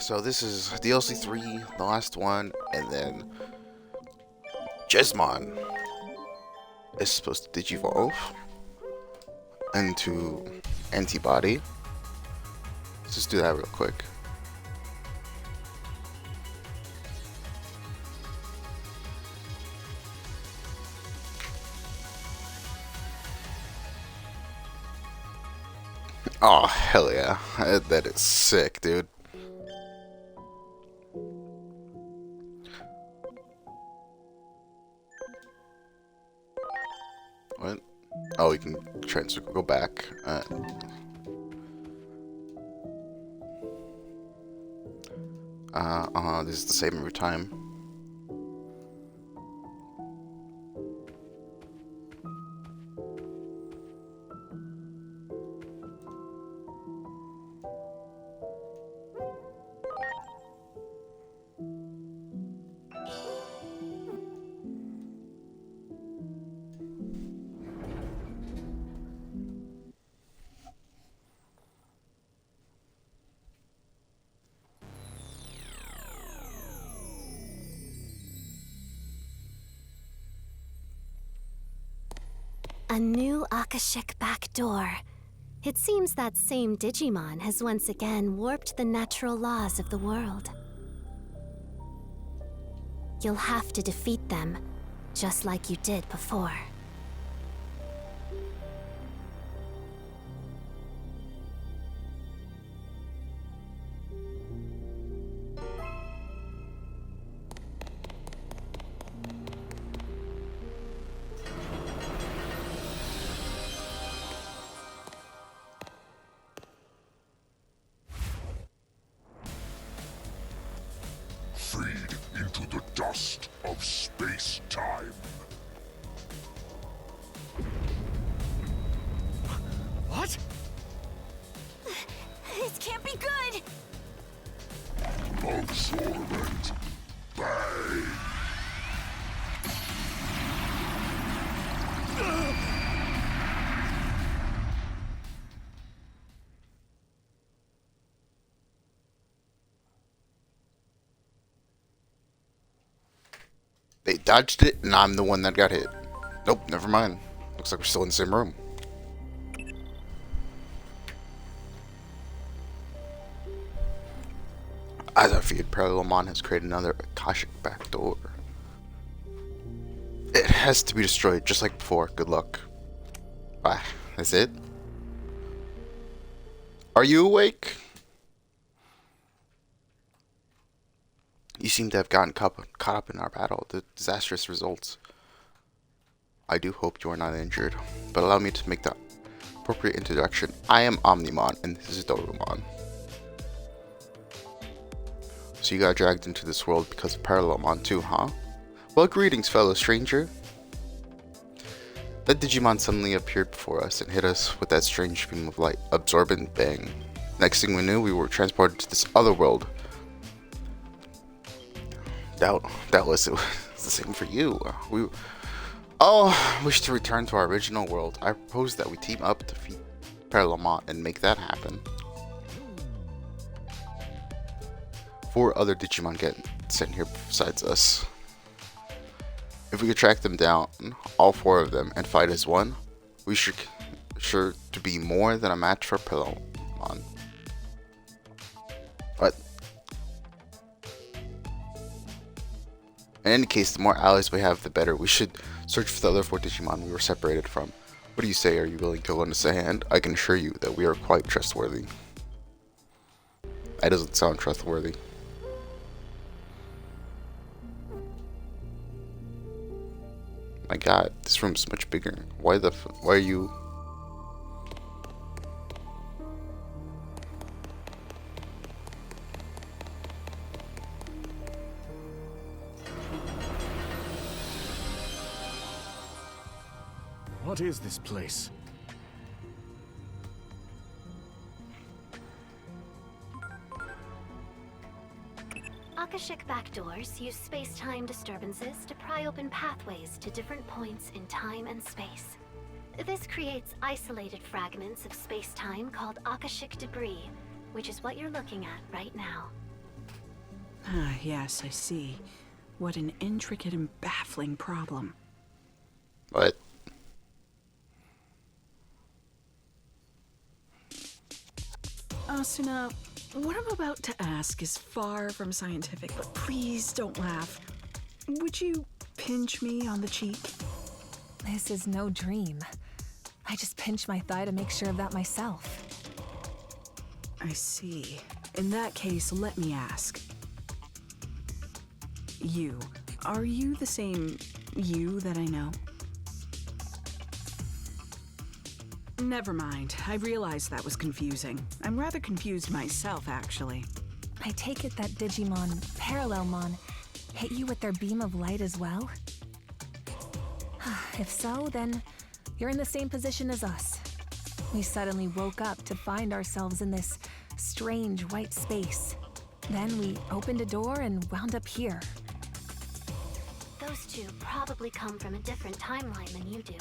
So this is DLC 3, the last one, and then Jesmon is supposed to digivolve into Antibody. Let's just do that real quick. Oh, hell yeah. That is sick, dude. What? Oh, you can transfer, go back. This is the same every time. A new Akashic back door. It seems that same Digimon has once again warped the natural laws of the world. You'll have to defeat them, just like you did before. Feed into the dust of space-time. What? It can't be good! Absorbent. Bang. They dodged it, and I'm the one that got hit. Nope, never mind. Looks like we're still in the same room. As I feared, Parallelmon has created another Akashic backdoor. It has to be destroyed, just like before. Good luck. Bye. That's it? Are you awake? You seem to have gotten caught up in our battle. The disastrous results. I do hope you are not injured, but allow me to make the appropriate introduction. I am Omnimon, and this is Dorumon. So you got dragged into this world because of Parallelmon too, huh? Well, greetings, fellow stranger. That Digimon suddenly appeared before us and hit us with that strange beam of light. Absorbent bang. Next thing we knew, we were transported to this other world. Doubtless it was the same for you. We all wish to return to our original world. I propose that we team up to defeat Parallelmon and make that happen. 4 other Digimon get sent here besides us. If we could track them down, all 4 of them, and fight as one, we should sure to be more than a match for Parallelmon. But in any case, the more allies we have, the better. We should search for the other 4 Digimon we were separated from. What do you say? Are you willing to lend us a hand? I can assure you that we are quite trustworthy. That doesn't sound trustworthy. My god, this room's much bigger. Why are you... What is this place? Akashic backdoors use space-time disturbances to pry open pathways to different points in time and space. This creates isolated fragments of space-time called Akashic debris, which is what you're looking at right now. Ah, yes, I see. What an intricate and baffling problem. But Asuna, what I'm about to ask is far from scientific, but please don't laugh. Would you pinch me on the cheek? This is no dream. I just pinched my thigh to make sure of that myself. I see. In that case, let me ask. Are you the same you that I know? Never mind. I realized that was confusing. I'm rather confused myself, actually. I take it that Digimon, Parallelmon, hit you with their beam of light as well? If so, then you're in the same position as us. We suddenly woke up to find ourselves in this strange white space. Then we opened a door and wound up here. Those two probably come from a different timeline than you do.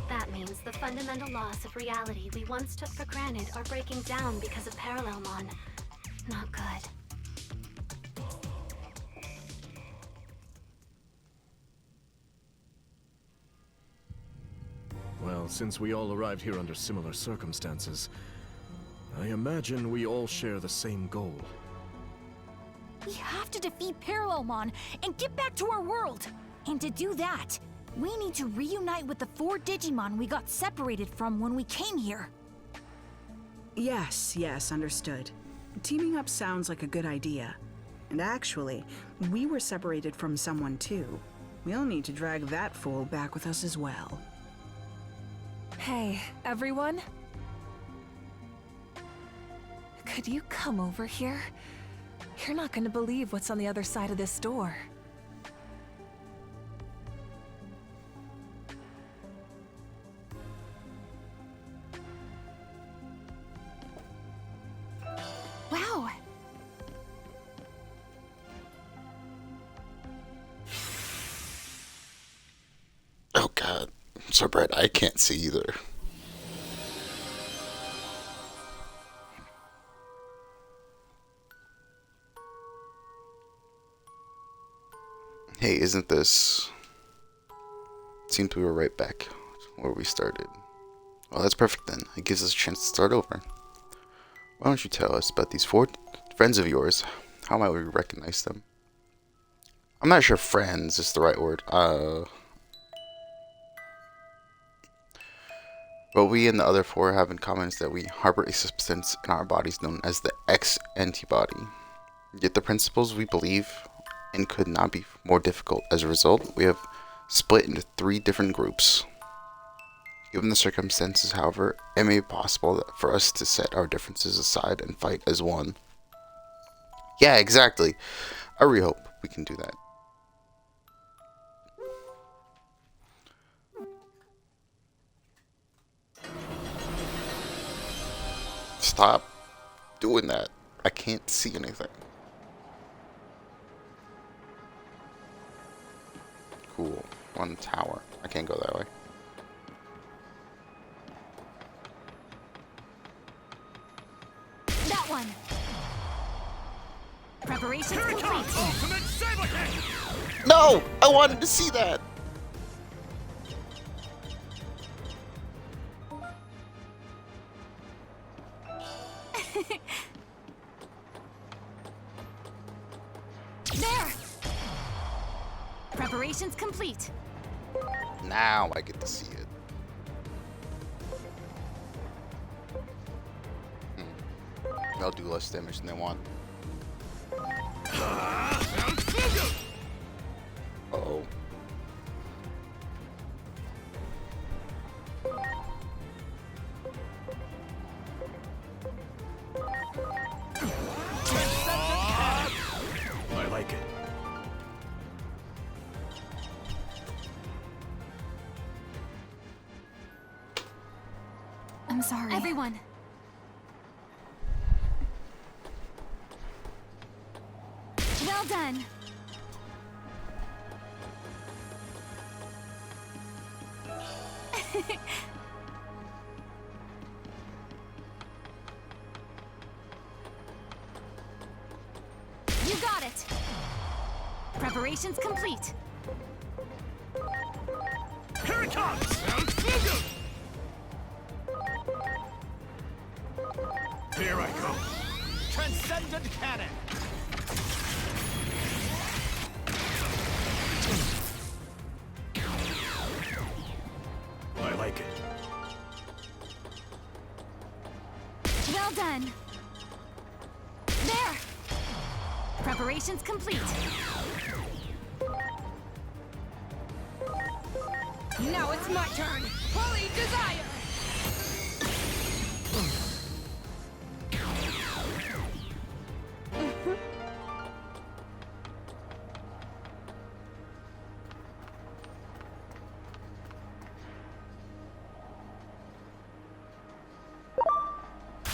That means the fundamental laws of reality we once took for granted are breaking down because of Parallelmon. Not good. Well, since we all arrived here under similar circumstances, I imagine we all share the same goal. We have to defeat Parallelmon and get back to our world. And to do that, we need to reunite with the 4 Digimon we got separated from when we came here. Yes, understood. Teaming up sounds like a good idea. And actually, we were separated from someone too. We'll need to drag that fool back with us as well. Hey, everyone? Could you come over here? You're not gonna believe what's on the other side of this door. Wow. oh god, I'm so bright I can't see either. Hey, isn't this... Seems we were right back where we started. Well, that's perfect then. It gives us a chance to start over. Why don't you tell us about these 4 friends of yours? How might we recognize them? I'm not sure friends is the right word. What we and the other 4 have in common is that we harbor a substance in our bodies known as the X antibody. Yet the principles we believe in could not be more difficult. As a result, we have split into 3 different groups. Given the circumstances, however, it may be possible for us to set our differences aside and fight as one. Yeah, exactly. I really hope we can do that. Stop doing that. I can't see anything. Cool. One tower. I can't go that way. That one. Preparations complete. Ultimate Saber Kick! No! I wanted to see that! There. Preparations complete. Now I get to see it. They'll do less damage than they want. Uh-oh. I like it. I'm sorry. Everyone. Well done. You got it. Preparations complete. Here it comes! Here I go. Transcendent cannon! I like it. Well done. There! Preparations complete. Now it's my turn. Holy desire!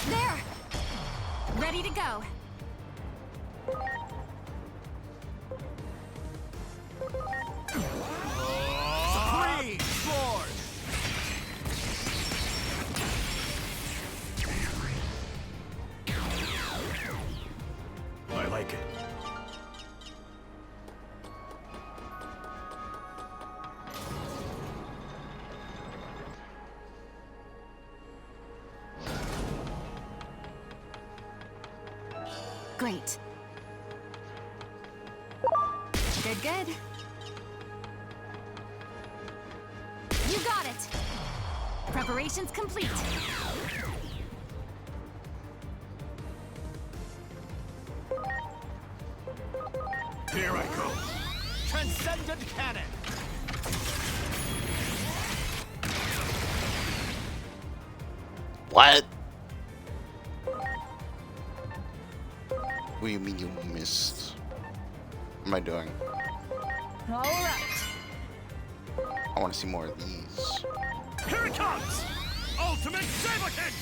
There! Ready to go. Supreme Sword! I like it. Great. Good, good. You got it! Preparations complete. Here I go. Transcendent cannon! What? What do you mean you missed? What am I doing? All right. I want to see more of these. Here it comes! Ultimate Saber Kick!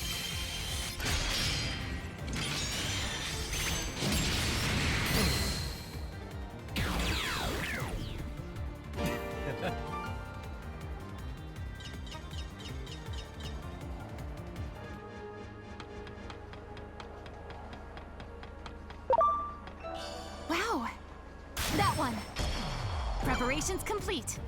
Wow! That one! Preparations complete.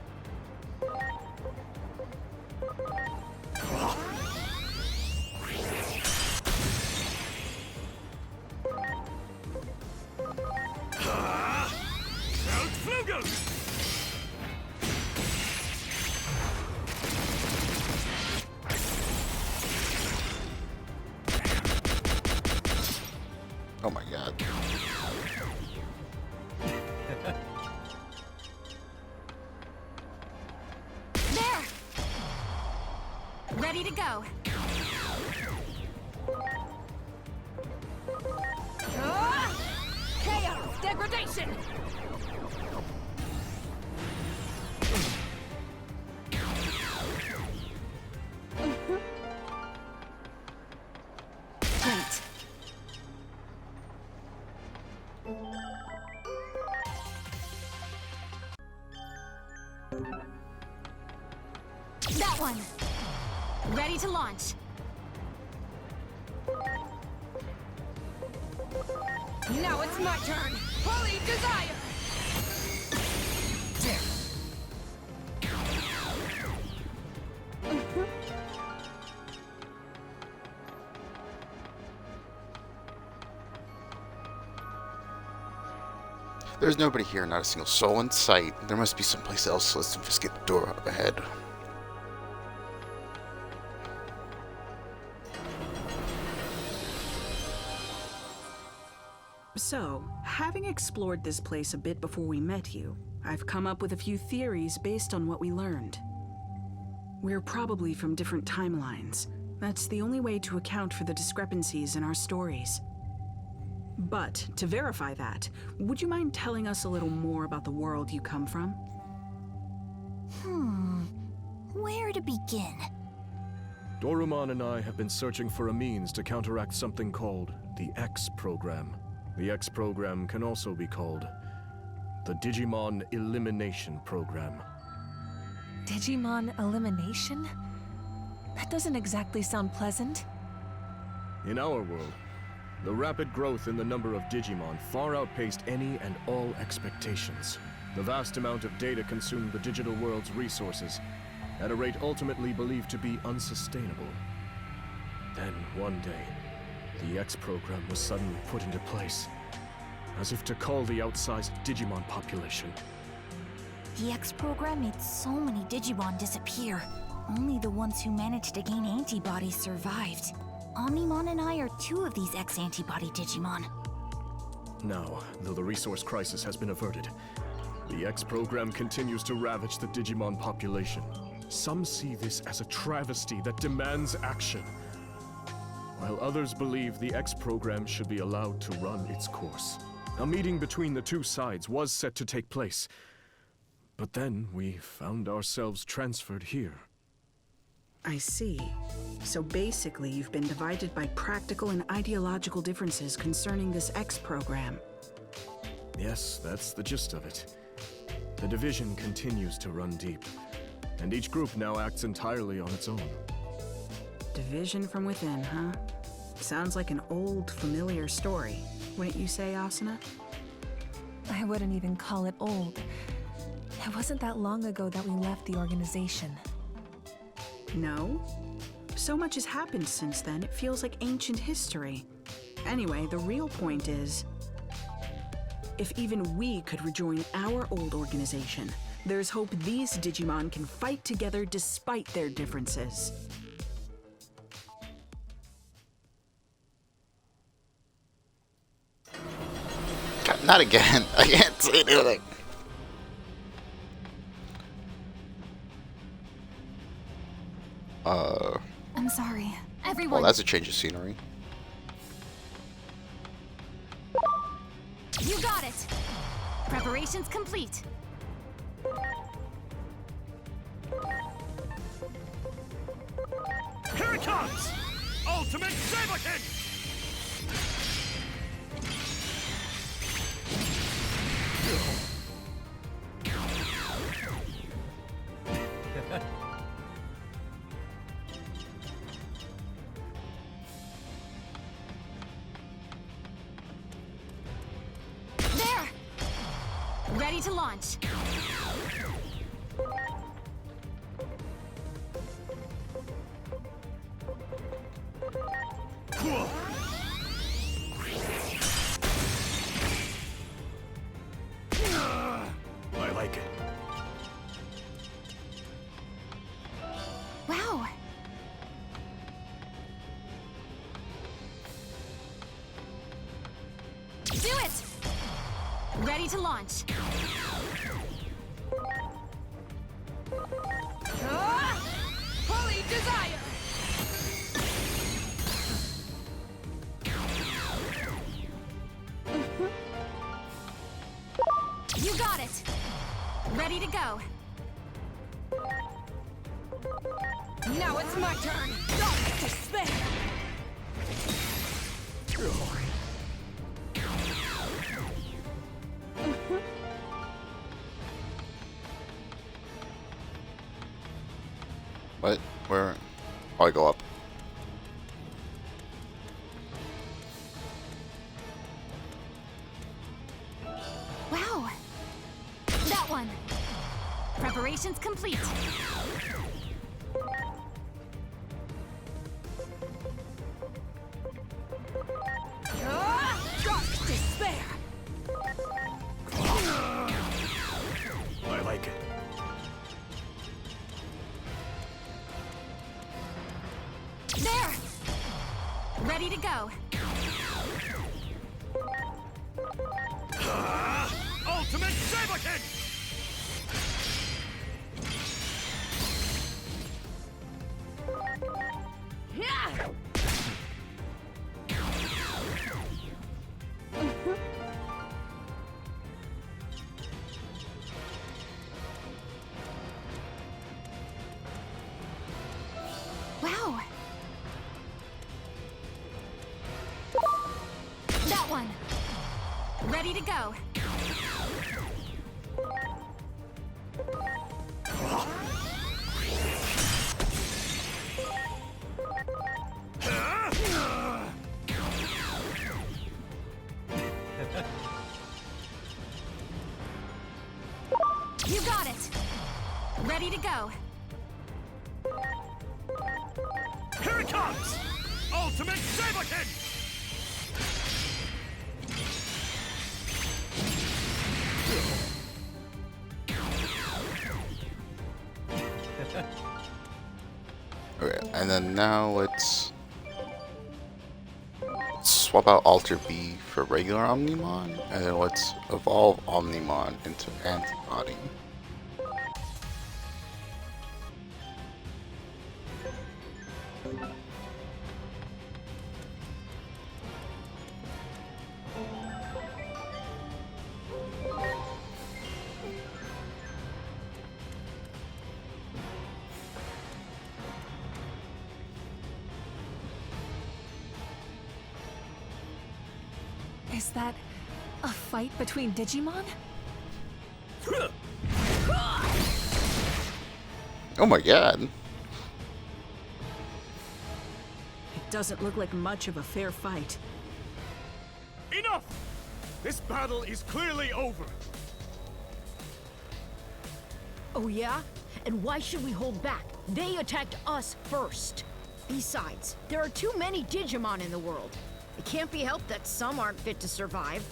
Oh my god. There! Ready to go. Chaos! Degradation! Great. That one. Ready to launch. Now it's my turn. Holy desire! There's nobody here, not a single soul in sight. There must be someplace else. Let's investigate the door up ahead. So, having explored this place a bit before we met you, I've come up with a few theories based on what we learned. We're probably from different timelines. That's the only way to account for the discrepancies in our stories. But, to verify that, would you mind telling us a little more about the world you come from? Where to begin? Dorumon and I have been searching for a means to counteract something called the X program. The X program can also be called the Digimon Elimination Program. Digimon elimination? That doesn't exactly sound pleasant. In our world, The rapid growth in the number of Digimon far outpaced any and all expectations. The vast amount of data consumed the digital world's resources at a rate ultimately believed to be unsustainable. Then, one day, the X program was suddenly put into place, as if to cull the outsized Digimon population. The X program made so many Digimon disappear. Only the ones who managed to gain antibodies survived. Omnimon and I are two of these X-antibody Digimon. Now, though the resource crisis has been averted, the X program continues to ravage the Digimon population. Some see this as a travesty that demands action, while others believe the X program should be allowed to run its course. A meeting between the two sides was set to take place, but then we found ourselves transferred here. I see. So basically, you've been divided by practical and ideological differences concerning this X program. Yes, that's the gist of it. The division continues to run deep, and each group now acts entirely on its own. Division from within, huh? Sounds like an old, familiar story. Wouldn't you say, Asuna? I wouldn't even call it old. It wasn't that long ago that we left the organization. No? So much has happened since then, it feels like ancient history. Anyway, the real point is, if even we could rejoin our old organization, there's hope these Digimon can fight together despite their differences. God, not again. I can't say anything. I'm sorry. Well, Everyone, that's a change of scenery. you got it! Preparations complete. Here it comes! Ultimate Saberkin! There! Ready to launch. I like it. Wow! Do it! Ready to launch. Holy desire! You got it! Ready to go. Now it's my turn! Don't despair! What? Where? Oh, I go up. Wow! That one! Preparations complete. Drop despair! I like it. There! Ready to go. Ultimate Saberkin! Yeah! Wow! That one! Ready to go. ready to go. Here it comes! Ultimate Saberkin! Okay, and then now let's swap out Alter B for regular Omnimon, and then let's evolve Omnimon into Antibody. Is that a fight between Digimon? Oh my god. It doesn't look like much of a fair fight. Enough! This battle is clearly over. Oh yeah? And why should we hold back? They attacked us first. Besides, there are too many Digimon in the world. It can't be helped that some aren't fit to survive.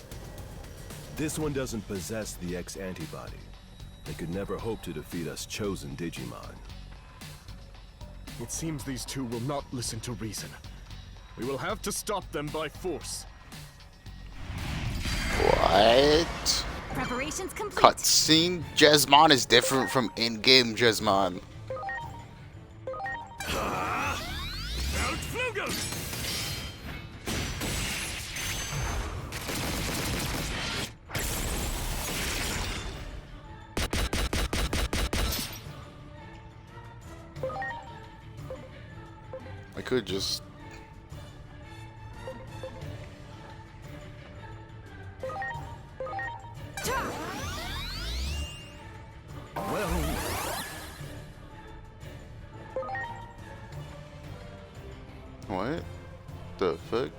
This one doesn't possess the X antibody. They could never hope to defeat us chosen Digimon. It seems these two will not listen to reason. We will have to stop them by force. What? Preparations complete. Cutscene Jesmon is different from in-game Jesmon. Outflugel! I could just... What the fuck?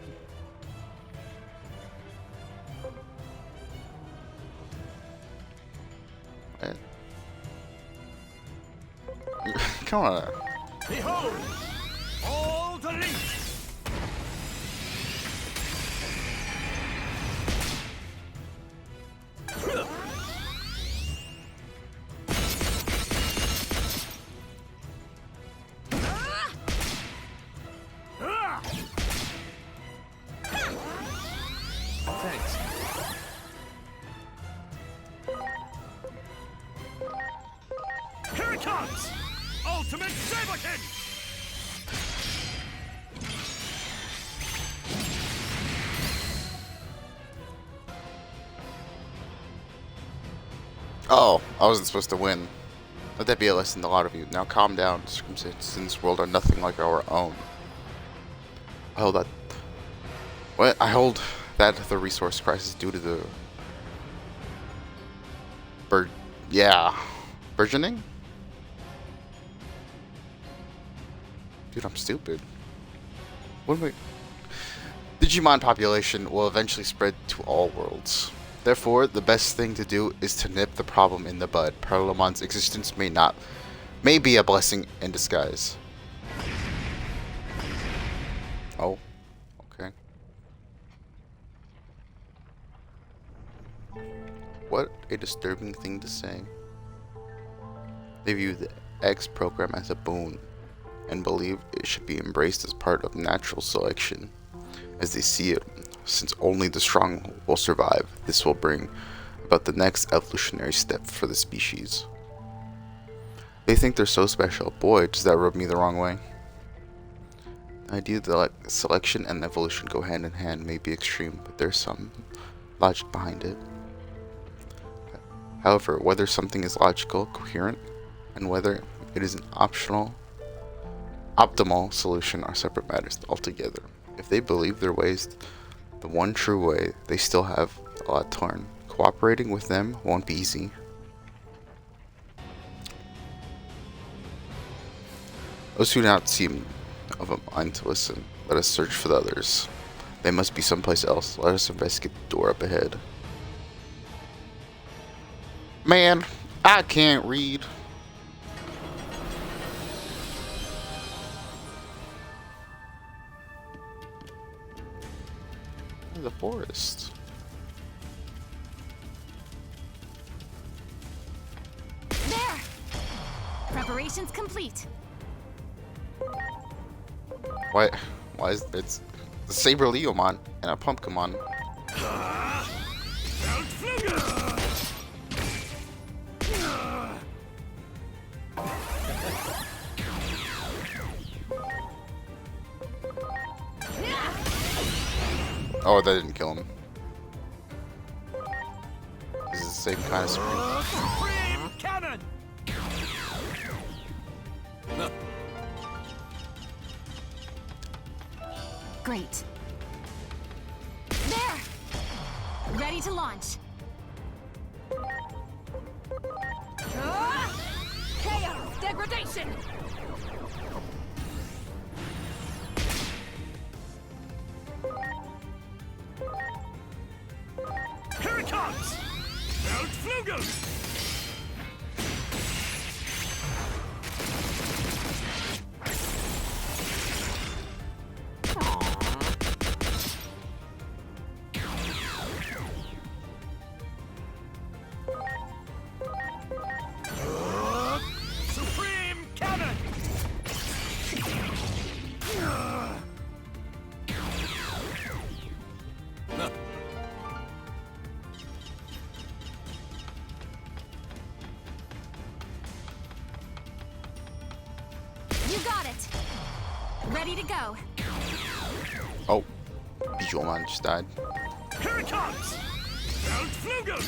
What? Come on. Behold! All delete! Thanks. Here it comes! Ultimate Saberkin! Oh, I wasn't supposed to win. Let that be a lesson to a lot of you. Now calm down. Circumstances in this world are nothing like our own. I hold that... What? I hold that the resource crisis due to the... Burgeoning? Dude, I'm stupid. What am I... Digimon population will eventually spread to all worlds. Therefore, the best thing to do is to nip the problem in the bud. Parallelomon's existence may be a blessing in disguise. Oh, okay. What a disturbing thing to say. They view the X program as a boon and believe it should be embraced as part of natural selection. As they see it, since only the strong will survive, this will bring about the next evolutionary step for the species. They think they're so special. Boy, does that rub me the wrong way. The idea that selection and evolution go hand in hand may be extreme, but there's some logic behind it. However, whether something is logical, coherent, and whether it is an optimal solution are separate matters altogether. If they believe their way is the one true way, they still have a lot to learn. Cooperating with them won't be easy. Those who do not seem of a mind to listen, let us search for the others. They must be someplace else. Let us investigate the door up ahead. Man, I can't read. The forest. There! Preparations complete. Why is it's the Saber Leomon and a Pumpkemon? Oh, that didn't kill him. This is the same kind of screen. Cannon! Great. There! Ready to launch. Chaos! Degradation! Here it comes! Outflugum! Supreme Cannon! You got it! Ready to go. Oh, Digimon just died. Here it comes! Outflugum!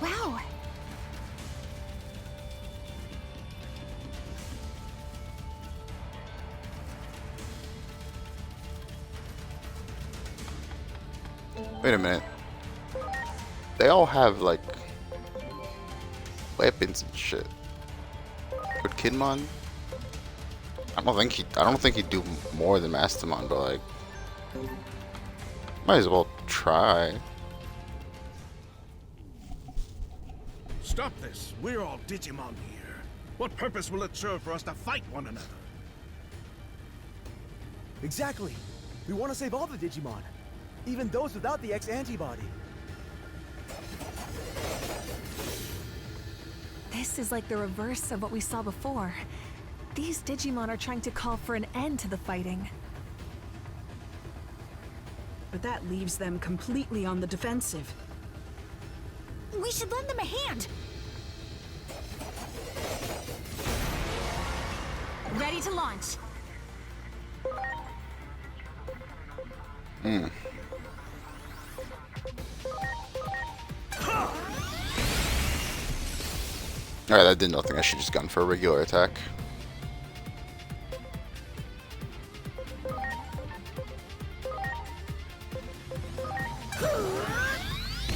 Wow! Wait a minute. They all have like weapons and shit. But Kidmon, I don't think he'd do more than Mastamon, but like, might as well try. Stop this. We're all Digimon here. What purpose will it serve for us to fight one another? Exactly. We want to save all the Digimon, even those without the X antibody. This is like the reverse of what we saw before. These Digimon are trying to call for an end to the fighting. But that leaves them completely on the defensive. We should lend them a hand. Ready to launch. Alright, that did nothing. I should just gone for a regular attack.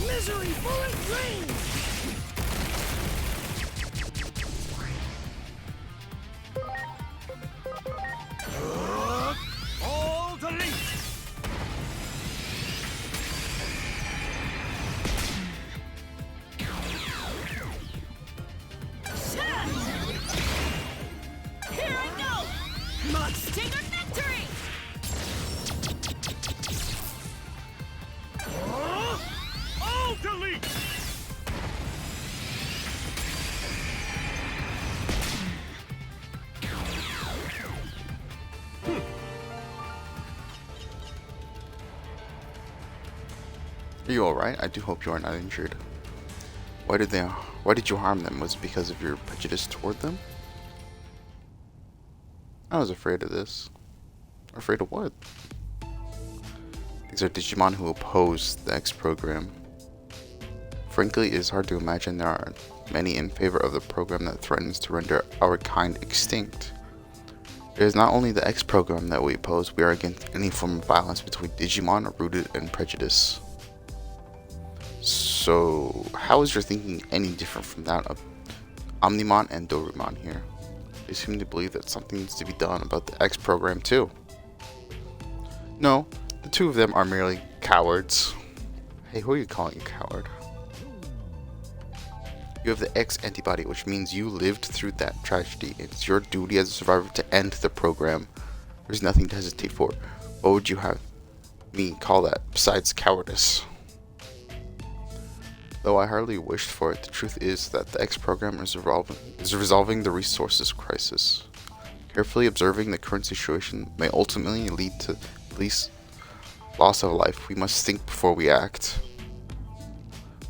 Misery full of dreams! All delete! Here I go! Must take a victory! All delete! Are you alright? I do hope you are not injured. Why did you harm them? Was it because of your prejudice toward them? I was afraid of this. Afraid of what? These are Digimon who oppose the X program. Frankly, it is hard to imagine there are many in favor of the program that threatens to render our kind extinct. It is not only the X program that we oppose, we are against any form of violence between Digimon rooted in prejudice. So, how is your thinking any different from that of Omnimon and Dorumon here? They seem to believe that something needs to be done about the X program too. No, the two of them are merely cowards. Hey, who are you calling a coward? You have the X antibody, which means you lived through that tragedy. It's your duty as a survivor to end the program. There's nothing to hesitate for. What would you have me call that besides cowardice? Though I hardly wished for it, the truth is that the X program is resolving the resources crisis. Carefully observing the current situation may ultimately lead to at least loss of life. We must think before we act.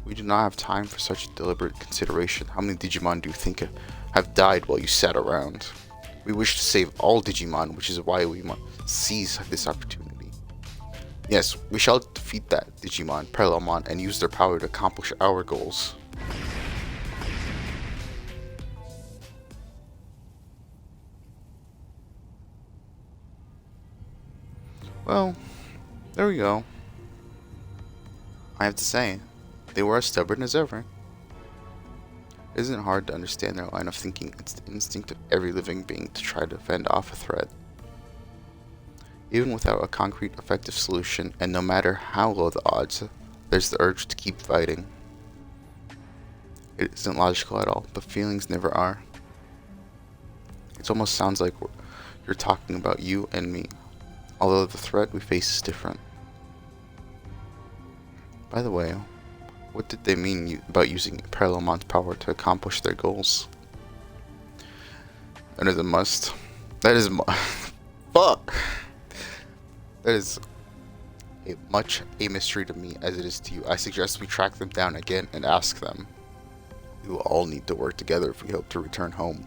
We do not have time for such deliberate consideration. How many Digimon do you think have died while you sat around? We wish to save all Digimon, which is why we must seize this opportunity. Yes, we shall defeat that Digimon, Parallelmon, and use their power to accomplish our goals. Well, there we go. I have to say, they were as stubborn as ever. It isn't hard to understand their line of thinking. It's the instinct of every living being to try to fend off a threat. Even without a concrete, effective solution, and no matter how low the odds, there's the urge to keep fighting. It isn't logical at all, but feelings never are. It almost sounds like you're talking about you and me, although the threat we face is different. By the way, what did they mean about using Parallelmon's power to accomplish their goals? That is a must. That is fuck. That is much a mystery to me as it is to you. I suggest we track them down again and ask them. We will all need to work together if we hope to return home.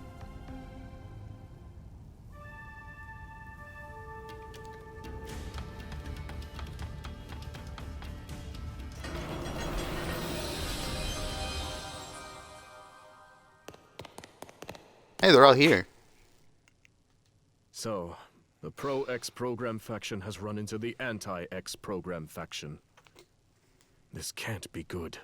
Hey, they're all here. So, the pro-X program faction has run into the anti-X program faction. This can't be good.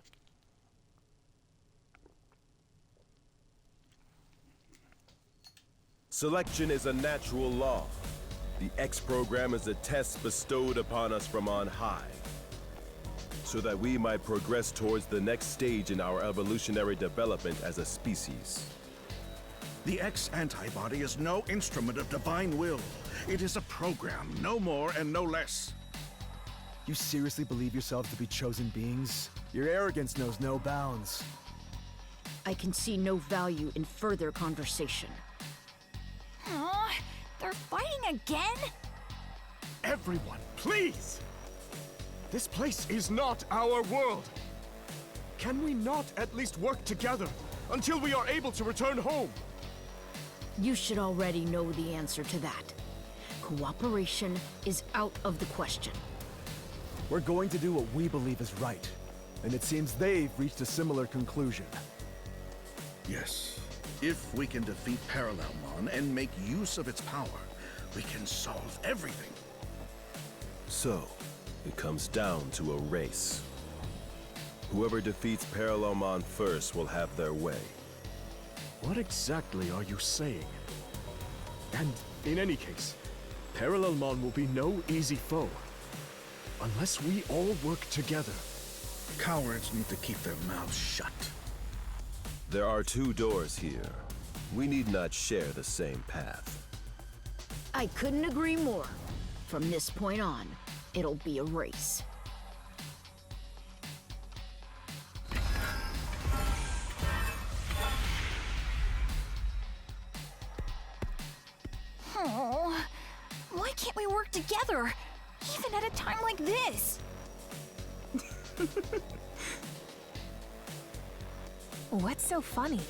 Selection is a natural law. The X program is a test bestowed upon us from on high, so that we might progress towards the next stage in our evolutionary development as a species. The X antibody is no instrument of divine will. It is a program, no more and no less. You seriously believe yourselves to be chosen beings? Your arrogance knows no bounds. I can see no value in further conversation. Aw, they're fighting again? Everyone, please! This place is not our world. Can we not at least work together until we are able to return home? You should already know the answer to that. Cooperation is out of the question. We're going to do what we believe is right. And it seems they've reached a similar conclusion. Yes. If we can defeat Parallelmon and make use of its power, we can solve everything. So, it comes down to a race. Whoever defeats Parallelmon first will have their way. What exactly are you saying? And in any case, Parallelmon will be no easy foe. Unless we all work together. Cowards need to keep their mouths shut. There are two doors here. We need not share the same path. I couldn't agree more. From this point on, it'll be a race. Oh, why can't we work together? Even at a time like this? What's so funny?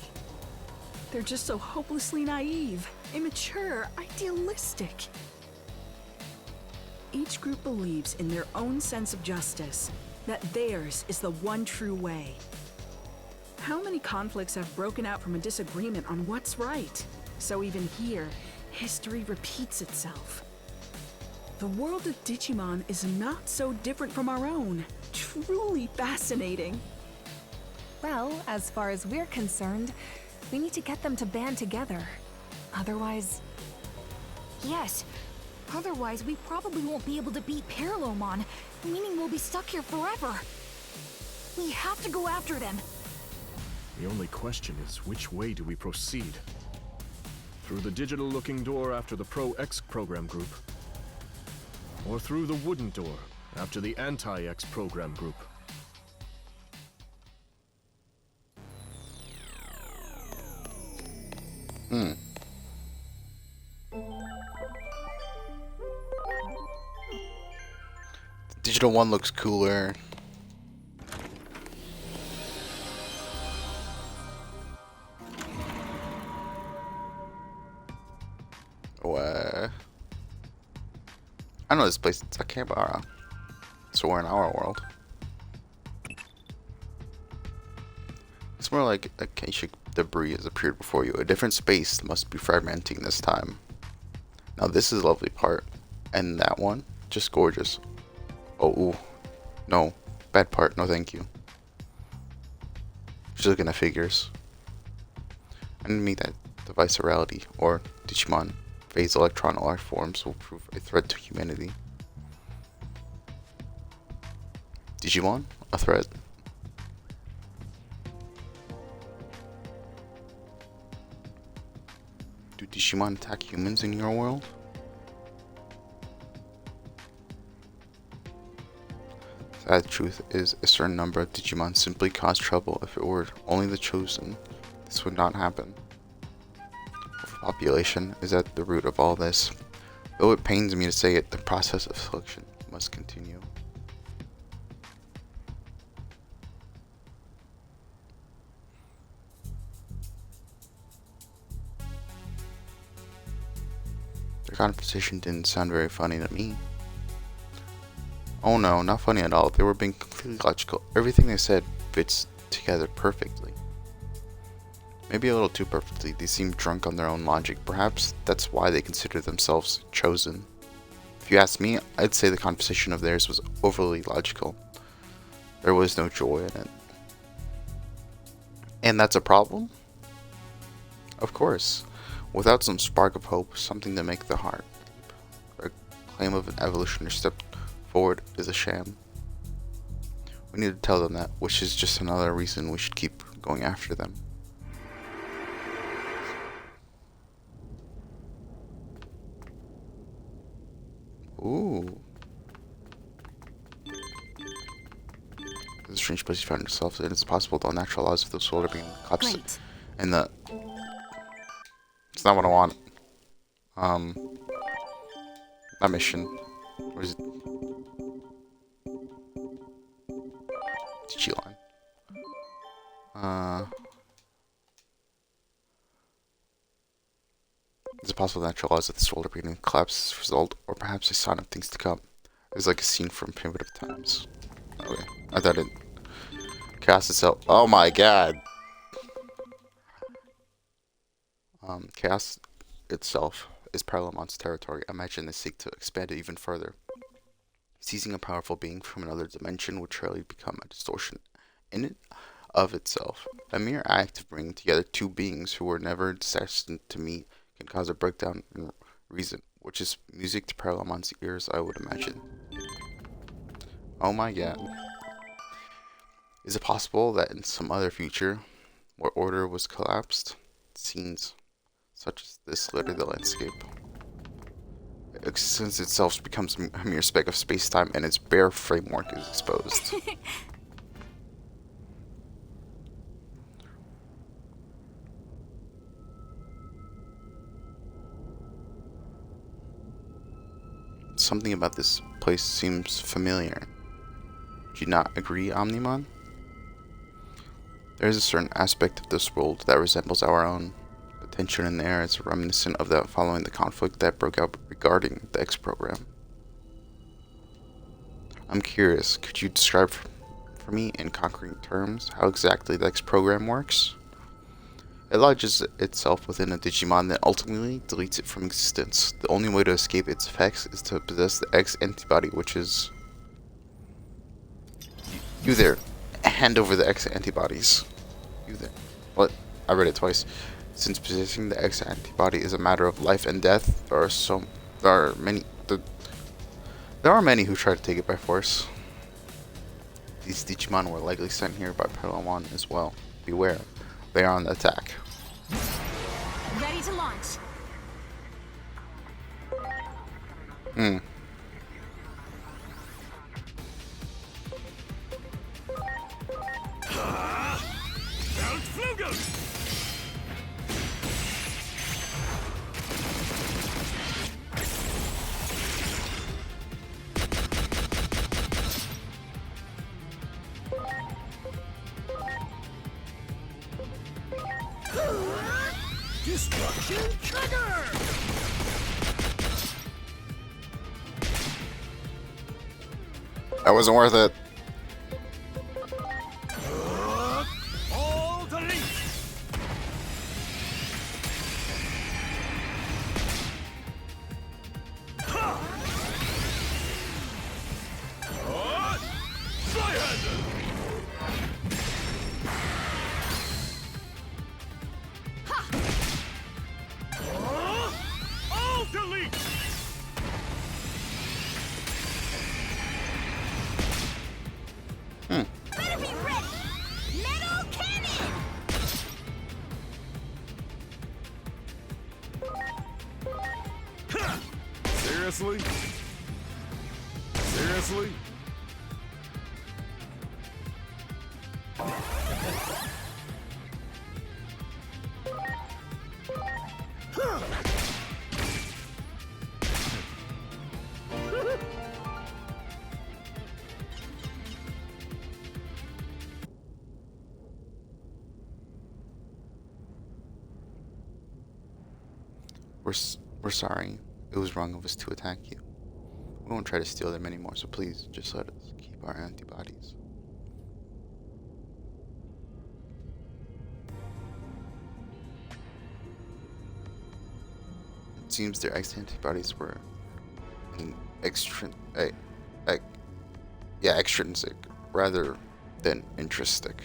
They're just so hopelessly naive, immature, idealistic. Each group believes in their own sense of justice, that theirs is the one true way. How many conflicts have broken out from a disagreement on what's right? So even here, history repeats itself. The world of Digimon is not so different from our own. Truly fascinating. Well, as far as we're concerned, we need to get them to band together. Otherwise... Yes, Otherwise, we probably won't be able to beat Parallelmon, meaning we'll be stuck here forever. We have to go after them. The only question is, which way do we proceed? Through the digital-looking door after the Pro-X program group? Or through the wooden door after the Anti-X program group? The digital one looks cooler. I know this place. It's Akebara. So we're in our world. It's more like acacia debris has appeared before you. A different space must be fragmenting this time. Now this is a lovely part. And that one, just gorgeous. Oh, ooh. No. Bad part. No thank you. Just looking at figures. Enemy that device orality, or Digimon, phase electron life forms will prove a threat to humanity. Digimon? A threat? Do Digimon attack humans in your world? Sad truth is, a certain number of Digimon simply cause trouble. If it were only the chosen, this would not happen. Overpopulation is at the root of all this. Though it pains me to say it, the process of selection must continue. Their conversation didn't sound very funny to me. Oh no, not funny at all. They were being completely logical. Everything they said fits together perfectly. Maybe a little too perfectly. They seemed drunk on their own logic. Perhaps that's why they consider themselves chosen. If you ask me, I'd say the conversation of theirs was overly logical. There was no joy in it. And that's a problem? Of course. Without some spark of hope, something to make the heart leap. A claim of an evolutionary step forward is a sham. We need to tell them that, which is just another reason we should keep going after them. Ooh. This is a strange place you found yourself in. It's possible the natural laws of the world are being collapsed. And the... It's not what I want. That mission. What is it? Digimon. Is it possible the natural laws of this world are beginning to collapse as a result, or perhaps a sign of things to come? It's like a scene from primitive times. Okay, I thought it... Chaos itself. Oh my god! Chaos itself is Parallelmon's territory. Imagine they seek to expand it even further. Seizing a powerful being from another dimension would surely become a distortion in it of itself. A mere act of bringing together two beings who were never destined to meet can cause a breakdown in reason, which is music to Parallelmon's ears, I would imagine. Oh my god. Is it possible that in some other future, where order was collapsed, scenes such as this litter the landscape? Existence itself becomes a mere speck of space-time and its bare framework is exposed. Something about this place seems familiar. Do you not agree, Omnimon? There is a certain aspect of this world that resembles our own. The tension in the air is reminiscent of that following the conflict that broke out regarding the X program. I'm curious, could you describe for me in concrete terms how exactly the X program works? It lodges itself within a Digimon that ultimately deletes it from existence. The only way to escape its effects is to possess the X antibody, which is... You there. Hand over the X antibodies. You there. What? I read it twice. Since possessing the X antibody is a matter of life and death, there are many There are many who try to take it by force. These Digimon were likely sent here by Parallelmon as well. Beware, they are on the attack. Ready to launch. Hmm. Destruction trigger! That wasn't worth it. All delete! Flyhander! All delete! Better be ready. Metal cannon. Seriously? Seriously? We're sorry. It was wrong of us to attack you. We won't try to steal them anymore, so please just let us keep our antibodies. It seems their antibodies were extrinsic rather than intrinsic.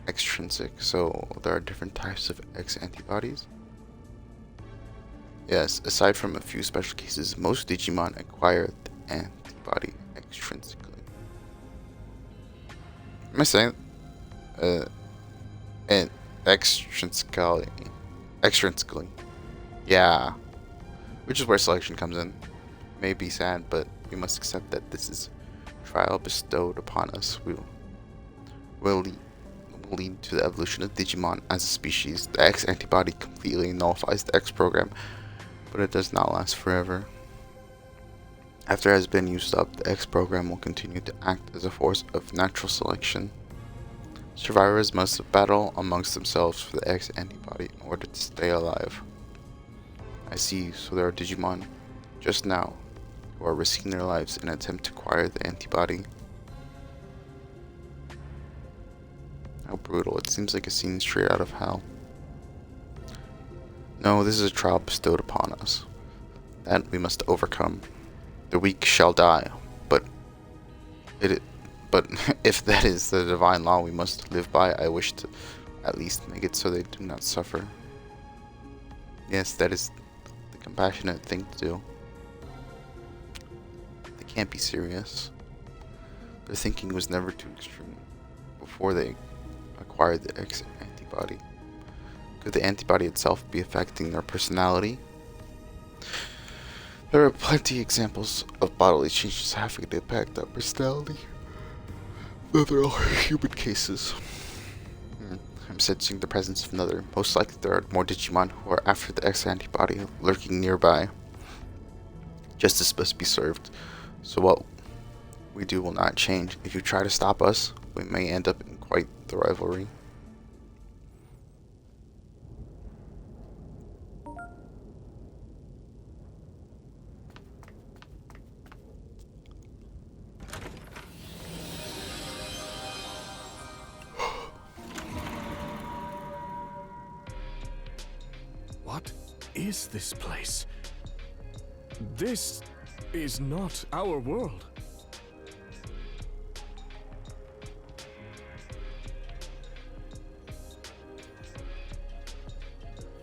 Extrinsic, so there are different types of X antibodies. Yes, aside from a few special cases, most Digimon acquire the antibody extrinsically. Am I saying? And extrinsically. Extrinsically. Yeah. Which is where selection comes in. May be sad, but we must accept that this is trial bestowed upon us. Will lead to the evolution of Digimon as a species. The X antibody completely nullifies the X program, but it does not last forever. After it has been used up, the X program will continue to act as a force of natural selection. Survivors must battle amongst themselves for the X antibody in order to stay alive. I see, so there are Digimon just now who are risking their lives in an attempt to acquire the antibody. How brutal. It seems like a scene straight out of hell. No, this is a trial bestowed upon us. That we must overcome. The weak shall die, but if that is the divine law we must live by, I wish to at least make it so they do not suffer. Yes, that is the compassionate thing to do. They can't be serious. Their thinking was never too extreme before they acquired the X antibody. Could the antibody itself be affecting their personality? There are plenty of examples of bodily changes having an impact on personality, though there are human cases. I'm sensing the presence of another. Most likely there are more Digimon who are after the X antibody lurking nearby. Justice must be served, so what we do will not change. If you try to stop us, we may end up in quite the rivalry. What is this place? This is not our world.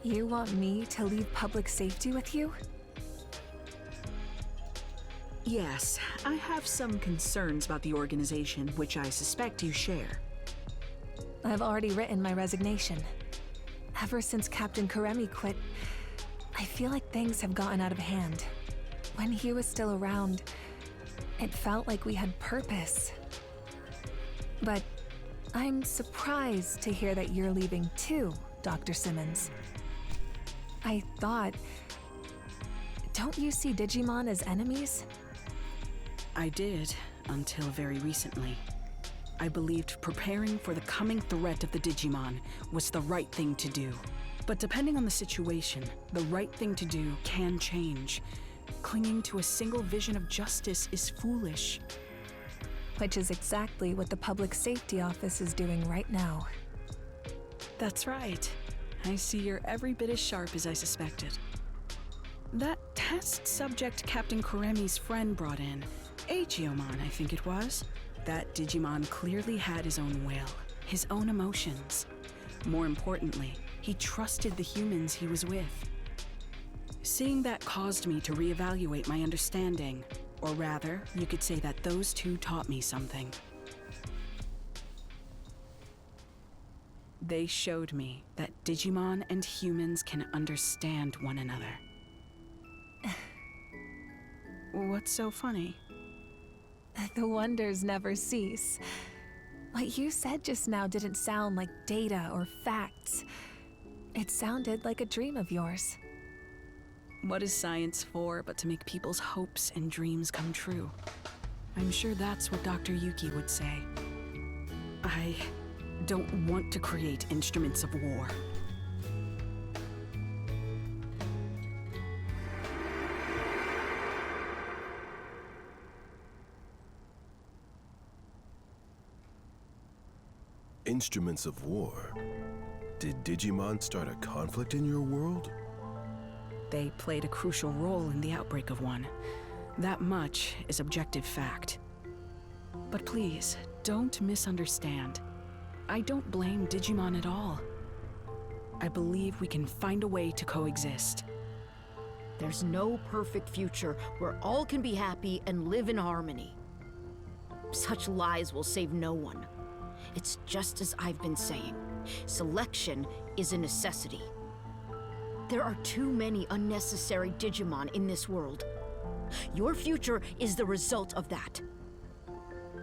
You want me to leave public safety with you? Yes, I have some concerns about the organization, which I suspect you share. I've already written my resignation. Ever since Captain Karemi quit, I feel like things have gotten out of hand. When he was still around, it felt like we had purpose. But I'm surprised to hear that you're leaving too, Dr. Simmons. I thought... Don't you see Digimon as enemies? I did, until very recently. I believed preparing for the coming threat of the Digimon was the right thing to do. But depending on the situation, the right thing to do can change. Clinging to a single vision of justice is foolish. Which is exactly what the Public Safety Office is doing right now. That's right. I see you're every bit as sharp as I suspected. That test subject Captain Karemi's friend brought in, Agiomon, I think it was. That Digimon clearly had his own will, his own emotions. More importantly, he trusted the humans he was with. Seeing that caused me to reevaluate my understanding. Or rather, you could say that those two taught me something. They showed me that Digimon and humans can understand one another. What's so funny? The wonders never cease. What you said just now didn't sound like data or facts. It sounded like a dream of yours. What is science for but to make people's hopes and dreams come true? I'm sure that's what Dr. Yuki would say. I don't want to create instruments of war. Instruments of war? Did Digimon start a conflict in your world? They played a crucial role in the outbreak of one. That much is objective fact. But please, don't misunderstand. I don't blame Digimon at all. I believe we can find a way to coexist. There's no perfect future where all can be happy and live in harmony. Such lies will save no one. It's just as I've been saying. Selection is a necessity. There are too many unnecessary Digimon in this world. Your future is the result of that.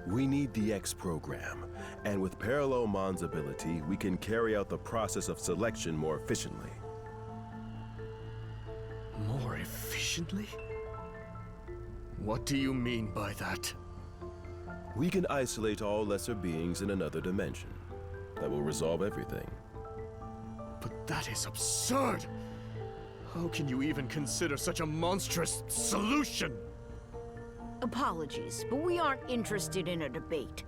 We need the X program, and with Parallelomon's ability, we can carry out the process of selection more efficiently. More efficiently? What do you mean by that? We can isolate all lesser beings in another dimension. That will resolve everything. But that is absurd! How can you even consider such a monstrous solution? Apologies, but we aren't interested in a debate.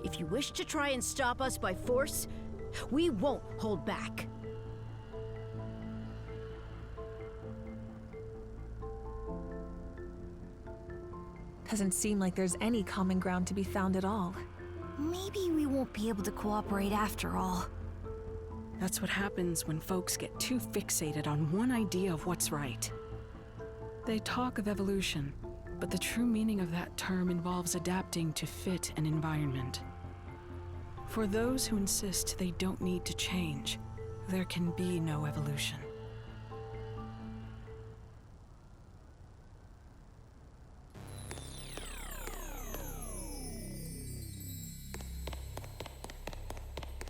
If you wish to try and stop us by force, we won't hold back. Doesn't seem like there's any common ground to be found at all. Maybe we won't be able to cooperate after all. That's what happens when folks get too fixated on one idea of what's right. They talk of evolution, but the true meaning of that term involves adapting to fit an environment. For those who insist they don't need to change, there can be no evolution.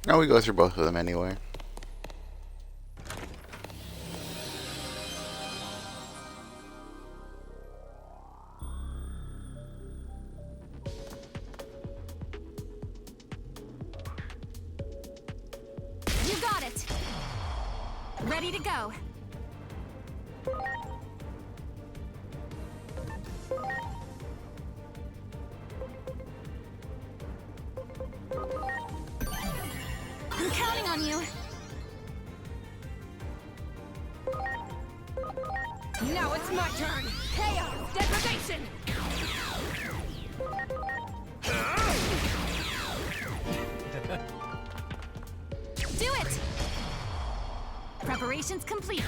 Now we go through both of them anyway. You got it! Ready to go. I'm counting on you. Now it's my turn! Chaos! Degradation! Do it! Preparations complete.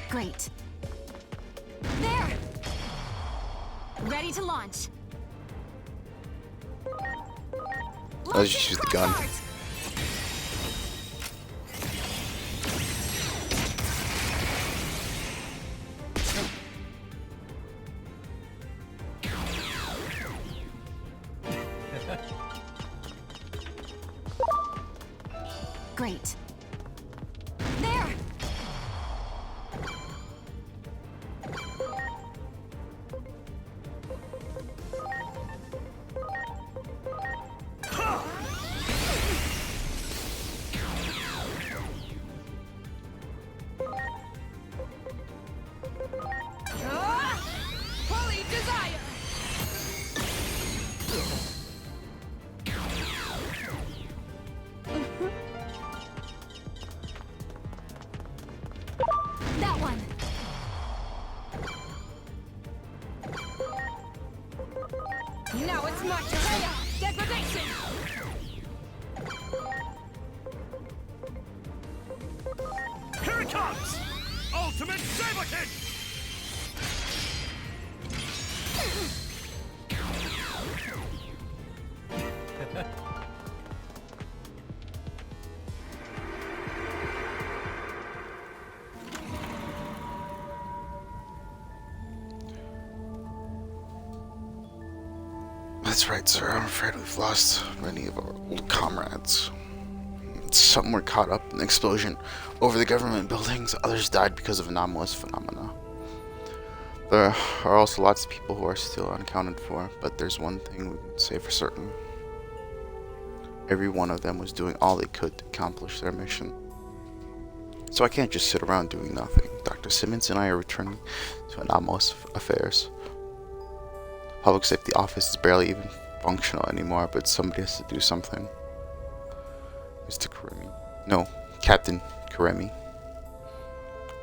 Great. There! Ready to launch. Let's just use the gun. Great. There! Holy desire! That one! Now it's my turn! Degradation! Here it comes! Ultimate Saber Kick! That's right, sir. I'm afraid we've lost many of our old comrades. Some were caught up in the explosion over the government buildings, others died because of anomalous phenomena. There are also lots of people who are still unaccounted for, but there's one thing we can say for certain. Every one of them was doing all they could to accomplish their mission. So I can't just sit around doing nothing. Dr. Simmons and I are returning to anomalous affairs. Public safety office is barely even functional anymore, but somebody has to do something. Mr. Karemi. No, Captain Karemi.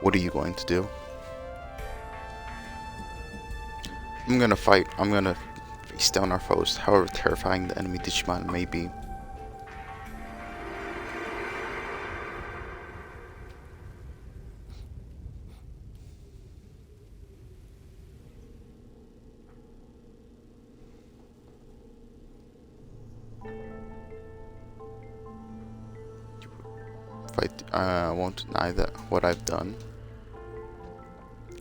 What are you going to do? I'm gonna fight. I'm gonna face down our foes, however terrifying the enemy Digimon may be. I won't deny that what I've done.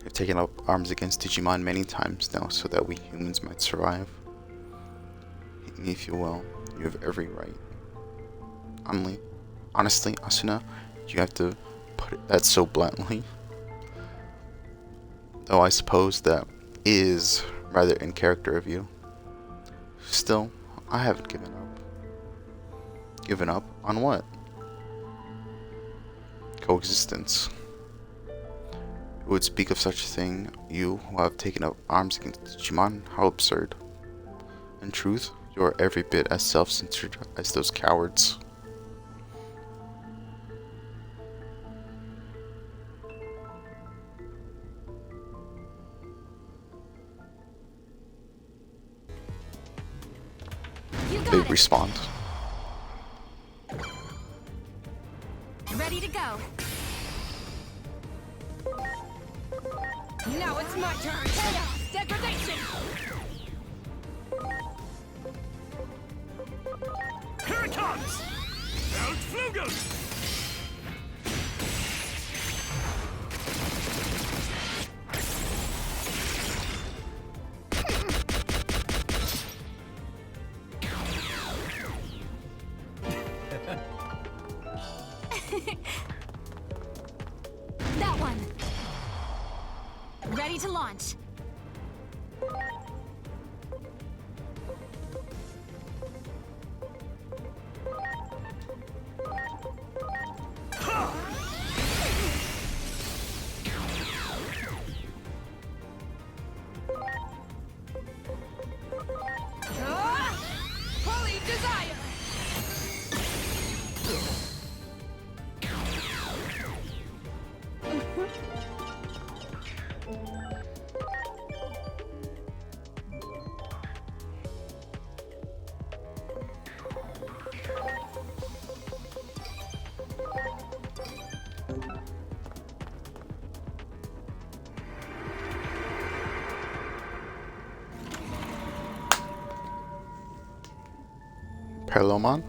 I've taken up arms against Digimon many times now so that we humans might survive. Hate me if you will. You have every right. Honestly, Asuna, you have to put that so bluntly. Though I suppose that is rather in character of you. Still, I haven't given up. Given up on what? Coexistence. Who would speak of such a thing? You, who have taken up arms against Digimon? How absurd. In truth, you are every bit as self-centered as those cowards. They respond. Ready to go. Now it's my turn! Chaos! Degradation! Here it comes! Outflugel! That one. Ready to launch. Holy desire! Parallelmon?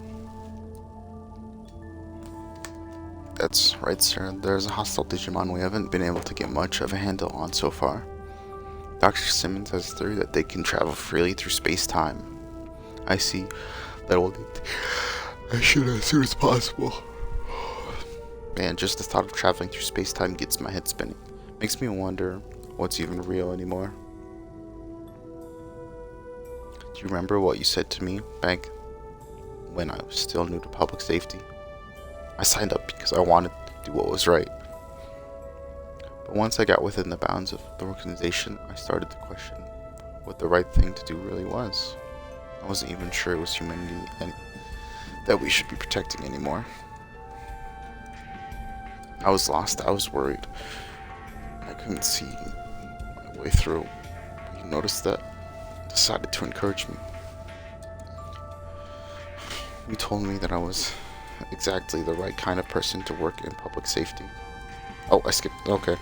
That's right, sir. There's a hostile Digimon we haven't been able to get much of a handle on so far. Dr. Simmons has a theory that they can travel freely through space-time. I see. That will need action as soon as possible. Man, just the thought of traveling through space-time gets my head spinning. Makes me wonder what's even real anymore. Do you remember what you said to me back when I was still new to public safety? I signed up because I wanted to do what was right. But once I got within the bounds of the organization, I started to question what the right thing to do really was. I wasn't even sure it was humanity and that we should be protecting anymore. I was lost, I was worried. I couldn't see my way through. You noticed that? Decided to encourage me. You told me that I was exactly the right kind of person to work in public safety. Oh, I skipped. Okay.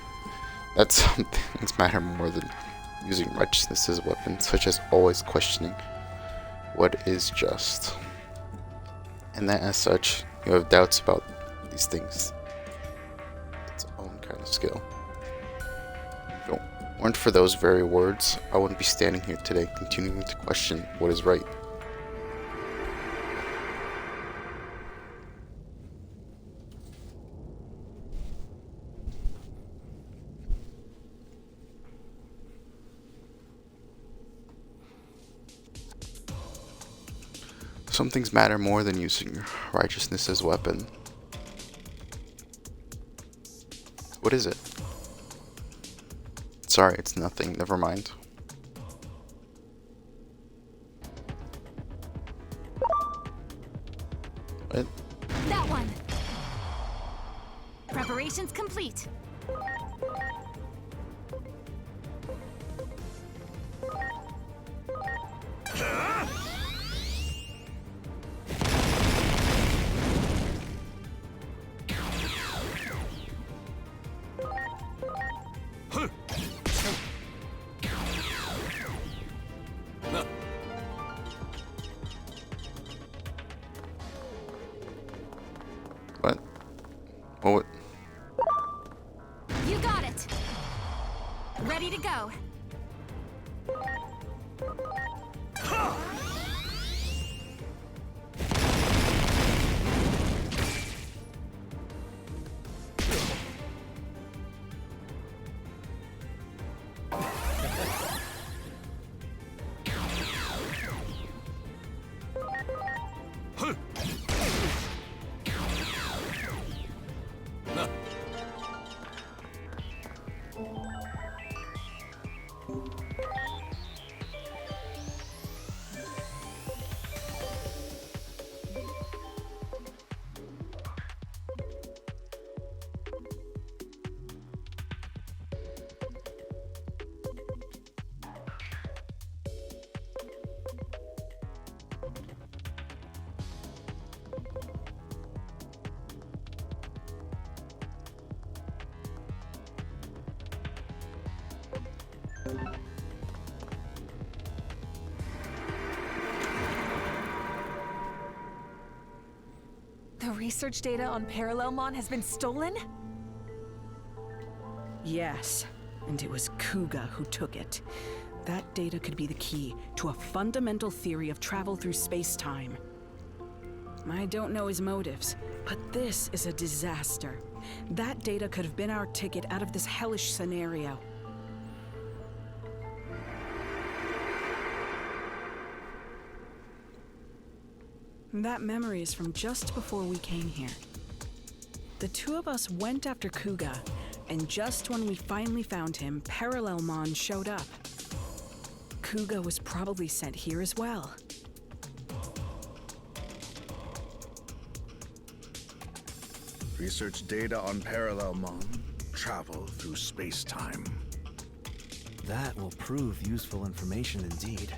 That's some things matter more than using righteousness as a weapon, such as always questioning what is just. And that as such, you have doubts about these things. It's its own kind of skill. If it weren't for those very words, I wouldn't be standing here today continuing to question what is right. Some things matter more than using your righteousness as a weapon. What is it? Sorry, it's nothing. Never mind. What? That one. Preparations complete. What? What? You got it. Ready to go. The research data on Parallelmon has been stolen? Yes, and it was Kuga who took it. That data could be the key to a fundamental theory of travel through space-time. I don't know his motives, but this is a disaster. That data could have been our ticket out of this hellish scenario. That memory is from just before we came here. The two of us went after Kuga, and just when we finally found him, Parallelmon showed up. Kuga was probably sent here as well. Research data on Parallelmon. travel through space-time. That will prove useful information indeed.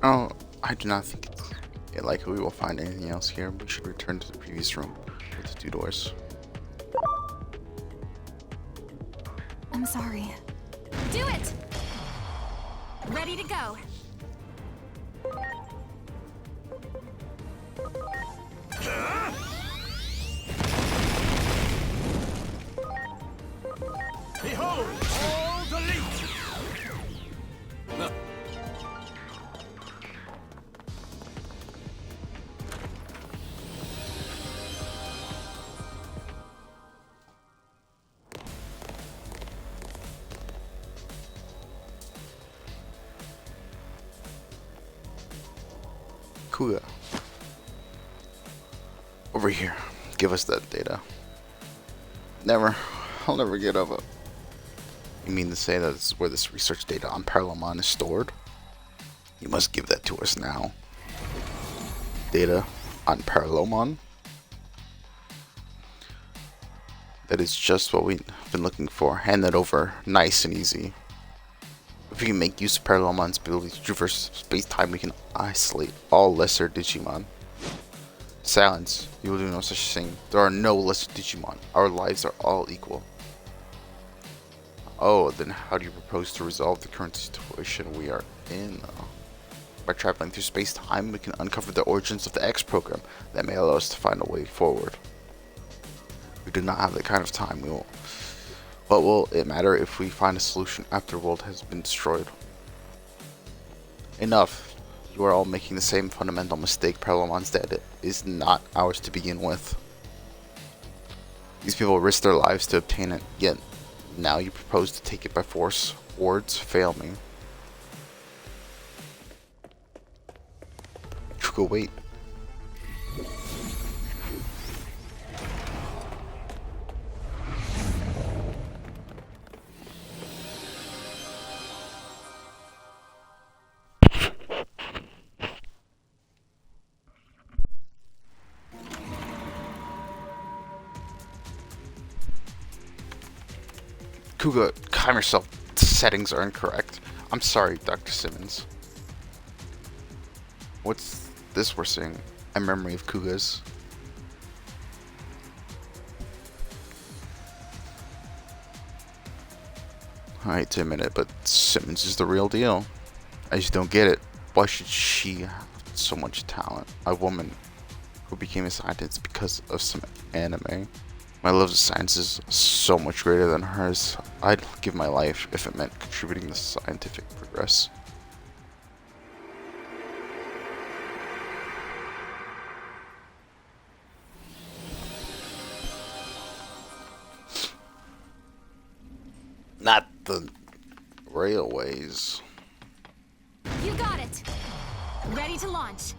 Oh, I do not think it likely we will find anything else here. We should return to the previous room with the 2 doors. I'm sorry. Do it! Ready to go. Behold, all delete! Kuya. Over here. Give us that data. Never. I'll never get of it. You mean to say that this is where this research data on Parallelmon is stored? You must give that to us now. Data on Parallelmon? That is just what we've been looking for. Hand that over. Nice and easy. If we can make use of Parallelmon's ability to traverse space-time, we can isolate all lesser Digimon. Silence. You will do no such thing. There are no lesser Digimon. Our lives are all equal. Oh, then how do you propose to resolve the current situation we are in? By traveling through space-time, we can uncover the origins of the X program that may allow us to find a way forward. We do not have that kind of time. What will it matter if we find a solution after the world has been destroyed? Enough. You are all making the same fundamental mistake. Parallelmon's data is not ours to begin with. These people risked their lives to obtain it, yet now you propose to take it by force. Words fail me. Go wait. Kuga, calm yourself. The settings are incorrect. I'm sorry, Dr. Simmons. What's this we're seeing? A memory of Kuga's. I hate to admit it, but Simmons is the real deal. I just don't get it. Why should she have so much talent? A woman who became a scientist because of some anime. My love of science is so much greater than hers. I'd give my life if it meant contributing to scientific progress. Not the railways. You got it. Ready to launch.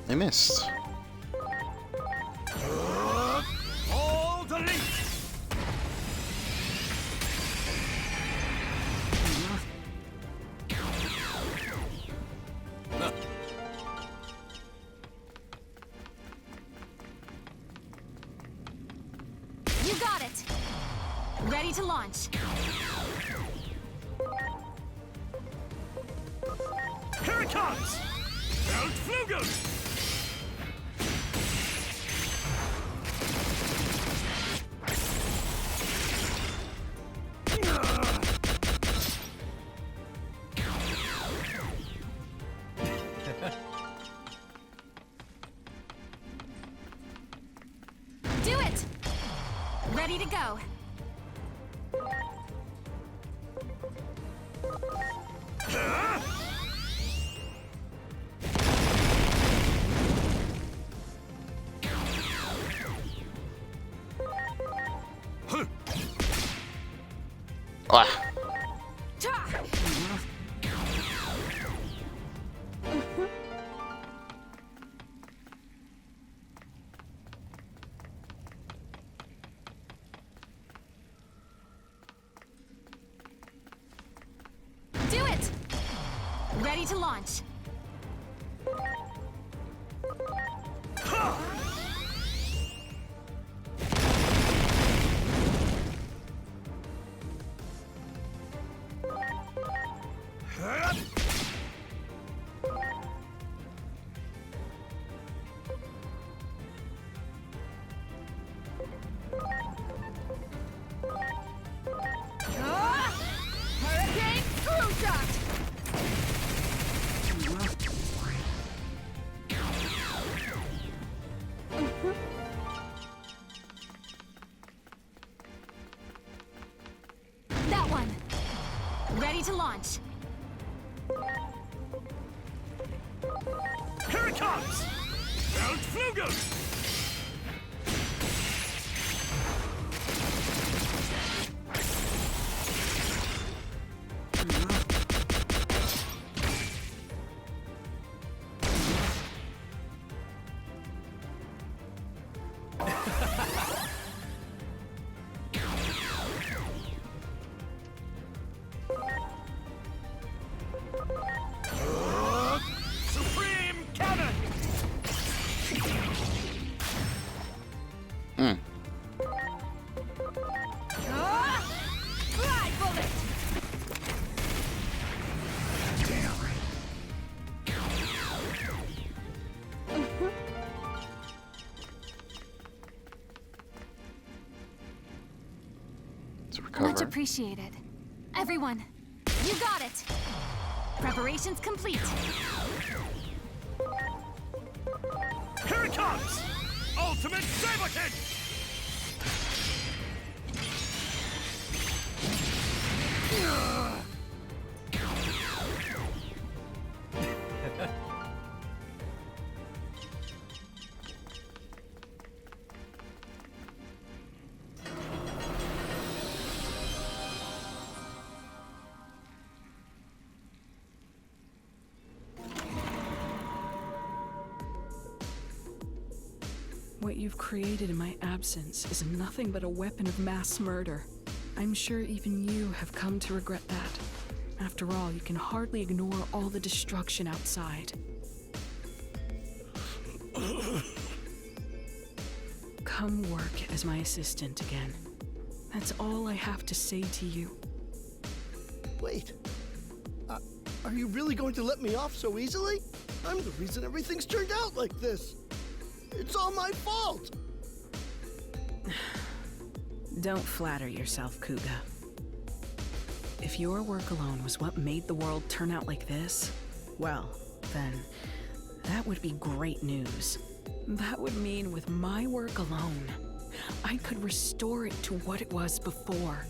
I missed. All delete! You got it. Ready to launch. Here it comes! Feldflügel! Do it. Ready to go. Ah. Ready to launch. Hurricane Screw Shot! That one. Ready to launch. Here it comes! Feldflügel! Supreme Cannon! Fly bullet! Let's recover. Much appreciated. Everyone, you got it! Preparations complete. Here it comes! Ultimate Saberkin! What you've created in my absence is nothing but a weapon of mass murder. I'm sure even you have come to regret that. After all, you can hardly ignore all the destruction outside. Come work as my assistant again. That's all I have to say to you. Wait. Are you really going to let me off so easily? I'm the reason everything's turned out like this. It's all my fault! Don't flatter yourself, Kuga. If your work alone was what made the world turn out like this, well, then that would be great news. That would mean with my work alone, I could restore it to what it was before.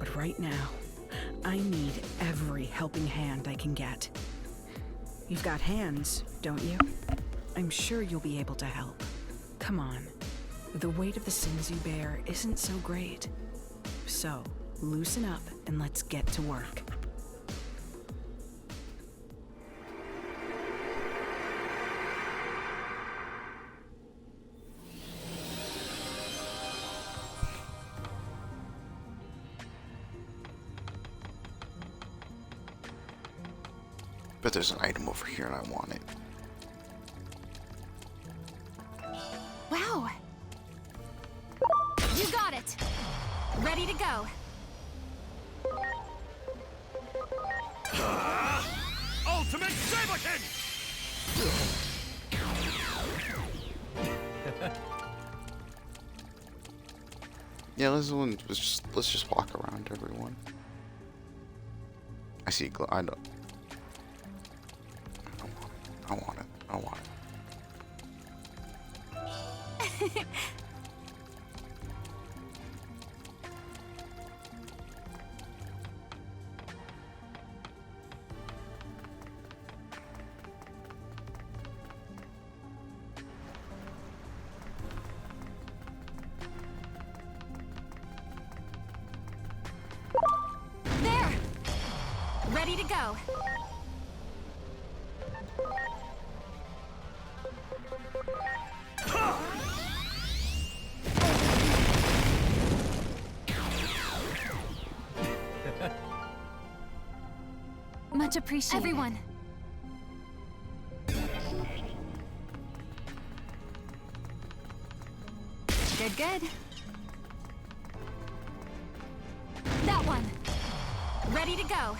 But right now, I need every helping hand I can get. You've got hands, don't you? I'm sure you'll be able to help. Come on. The weight of the sins you bear isn't so great. So, loosen up and let's get to work. But there's an item over here and I want it. Wow! You got it! Ready to go. Ultimate Saberkin! Yeah, let's just walk around, everyone. I see. I know. I want it. I want it. There! Ready to go. much appreciated. Everyone. Good, good. That one. Ready to go.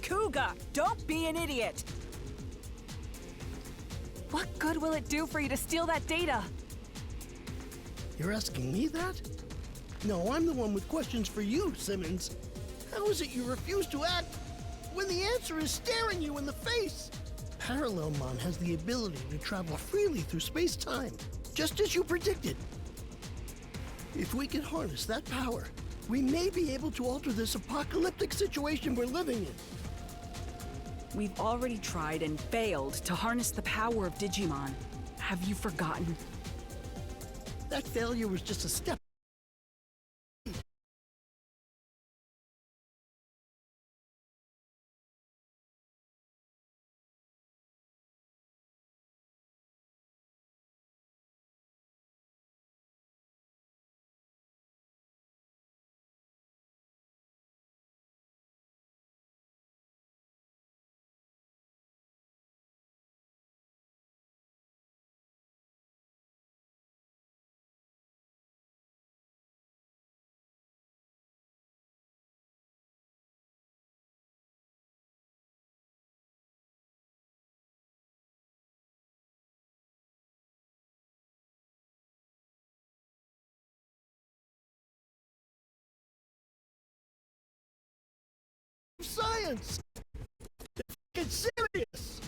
Kuga, don't be an idiot! What good will it do for you to steal that data? You're asking me that? No, I'm the one with questions for you, Simmons. How is it you refuse to act when the answer is staring you in the face? Parallelmon has the ability to travel freely through space-time, just as you predicted. If we can harness that power, we may be able to alter this apocalyptic situation we're living in. We've already tried and failed to harness the power of Digimon. Have you forgotten? That failure was just a step. Science! It's serious!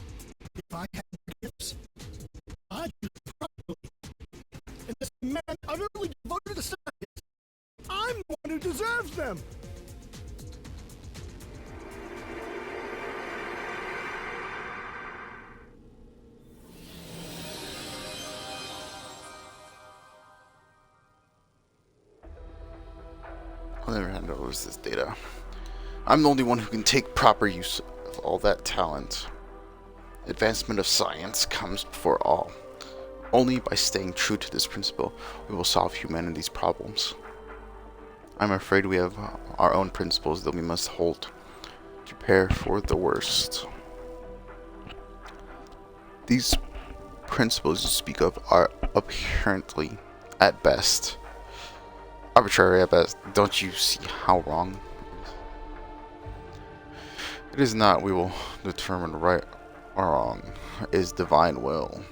If I had gifts, I'd use them properly. And this man utterly devoted to science, I'm the one who deserves them! I'll never hand over this data. I'm the only one who can take proper use of all that talent. Advancement of science comes before all. Only by staying true to this principle, we will solve humanity's problems. I'm afraid we have our own principles that we must hold to prepare for the worst. These principles you speak of are apparently, at best, arbitrary at best. Don't you see how wrong? It is not we will determine right or wrong. It is divine will.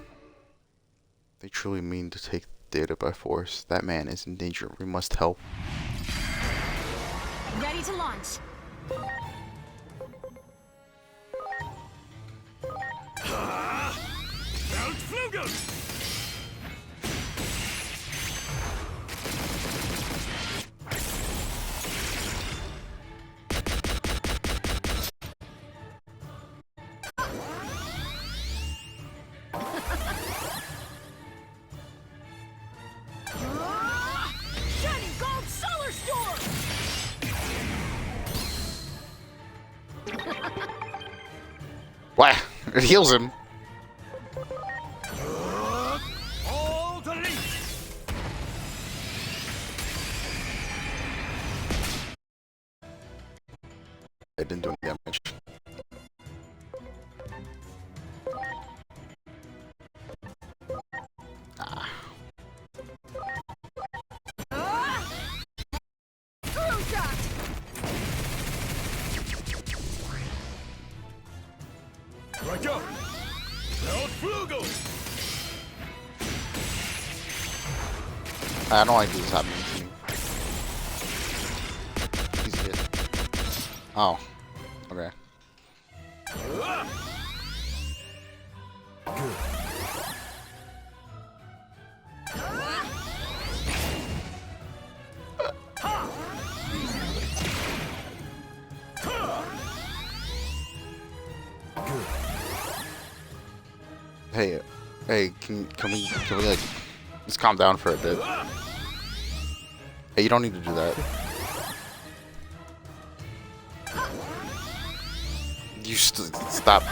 They truly mean to take data by force. That man is in danger. We must help. Ready to launch. Shining Gold Solar Storm! Why? It heals him. All delete! It didn't do any damage. Right go! Cloud Flugel! I don't like this happening to me. He's hit. Oh. Okay. Hey, hey, can we like just calm down for a bit? Hey, you don't need to do that. You stop.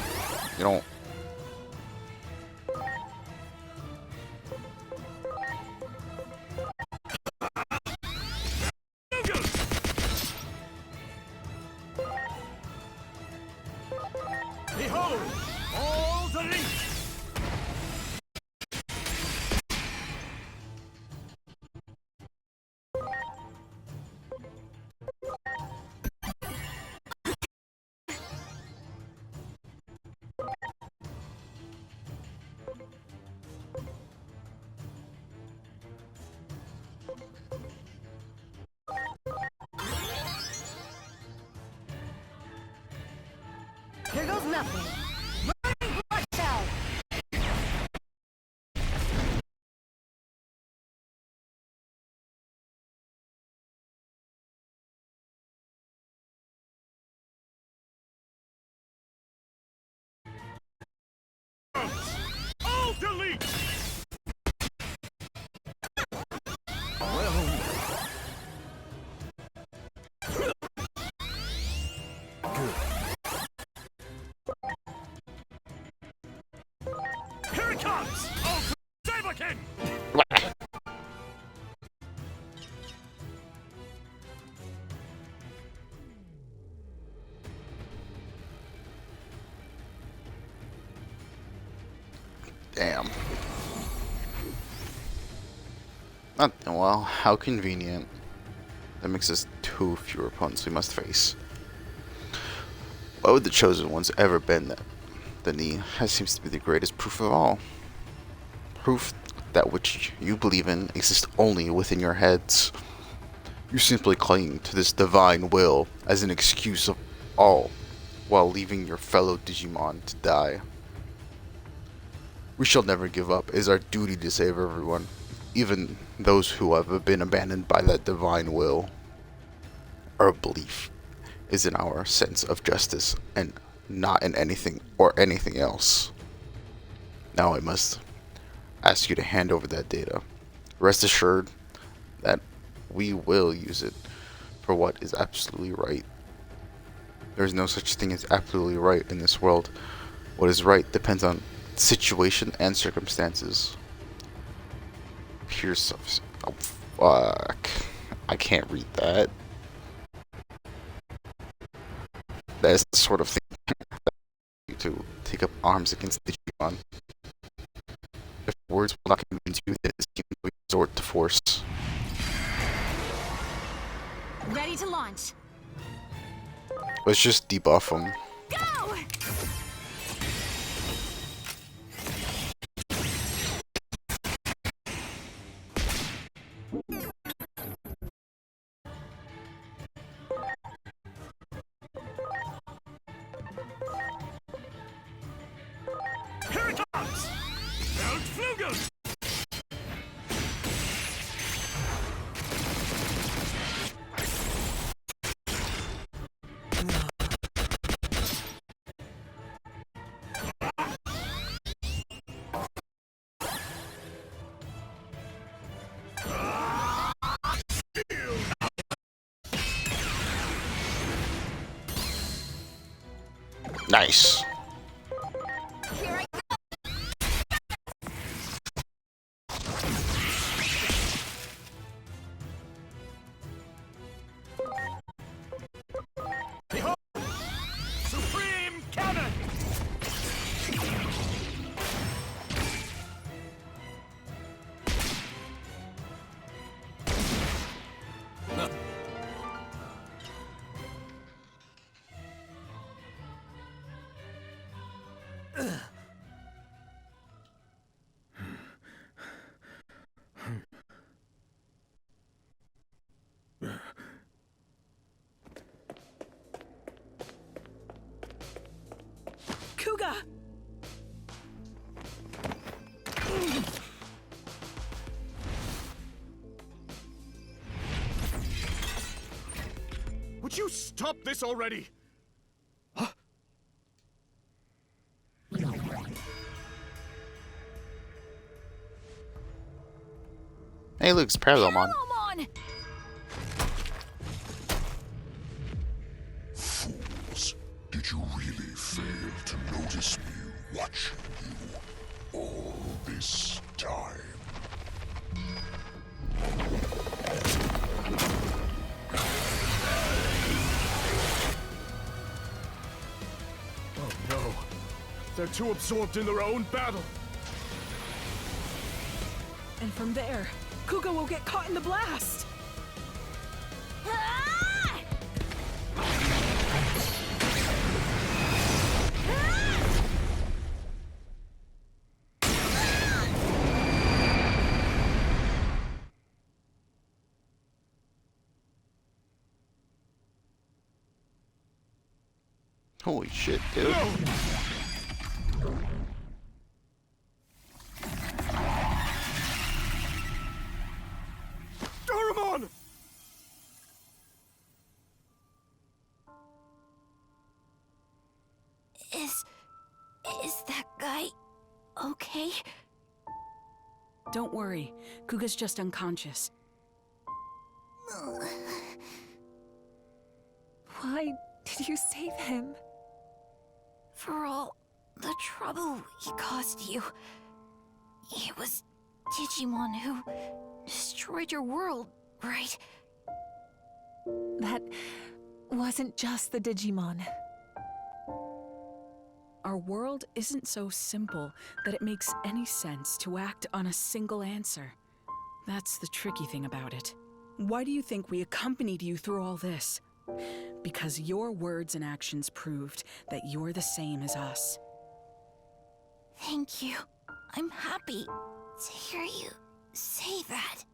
You don't. Behold, all the leaves. Here goes nothing. All delete. Here it comes! Ultra Saberkin! Damn. Not well. How convenient. That makes us 2 fewer opponents we must face. Why would the chosen ones ever bend the knee? That seems to be the greatest proof of all. Proof that which you believe in exists only within your heads. You simply cling to this divine will as an excuse of all, while leaving your fellow Digimon to die. We shall never give up. It is our duty to save everyone, even those who have been abandoned by that divine will. Our belief is in our sense of justice and not in anything or anything else. Now I must ask you to hand over that data. Rest assured that we will use it for what is absolutely right. There is no such thing as absolutely right in this world. What is right depends on situation and circumstances. Here's oh fuck. I can't read that. That is the sort of thing that you to take up arms against Digimon. If words will not convince you, then it seems we resort to force. Ready to launch. Let's just debuff them. Go! Here it comes! Feldflügel! Nice. Here I Behold! Supreme Cannon! Kuga! Would you stop this already? Hey, look, it's Parallelmon. Parallelmon! Fools, did you really fail to notice me watching you all this time? Oh no. They're too absorbed in their own battle. And from there, Kuga will get caught in the blast! Ah! Holy shit, dude. Doraemon! Is that guy okay? Don't worry, Kuga's just unconscious. Why did you save him? For all the trouble he caused you. It was Digimon who destroyed your world, right? That wasn't just the Digimon. Our world isn't so simple that it makes any sense to act on a single answer. That's the tricky thing about it. Why do you think we accompanied you through all this? Because your words and actions proved that you're the same as us. Thank you. I'm happy to hear you say that.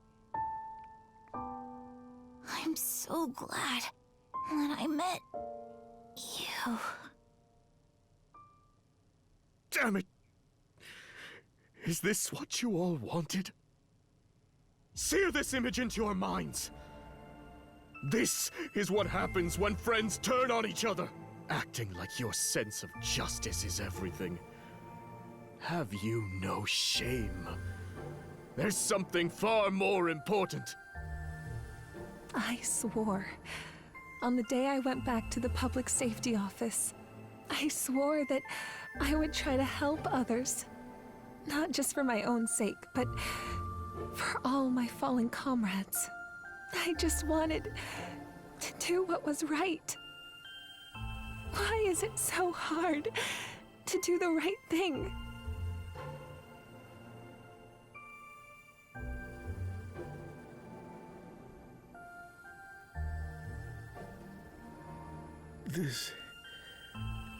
I'm so glad that I met you. Damn it! Is this what you all wanted? Sear this image into your minds. This is what happens when friends turn on each other. Acting like your sense of justice is everything. Have you no shame? There's something far more important. I swore. On the day I went back to the public safety office, I swore that I would try to help others. Not just for my own sake, but for all my fallen comrades. I just wanted to do what was right. Why is it so hard to do the right thing?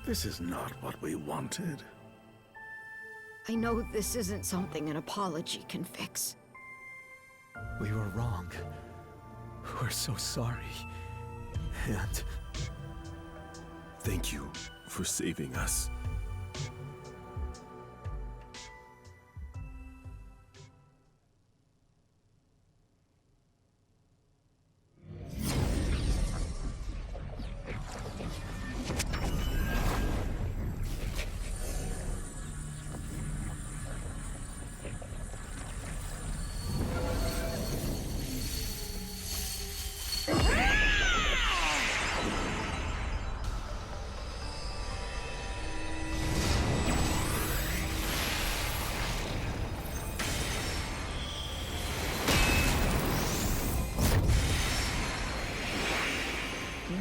This is not what we wanted. I know this isn't something an apology can fix. We were wrong. We're so sorry. And Thank you for saving us.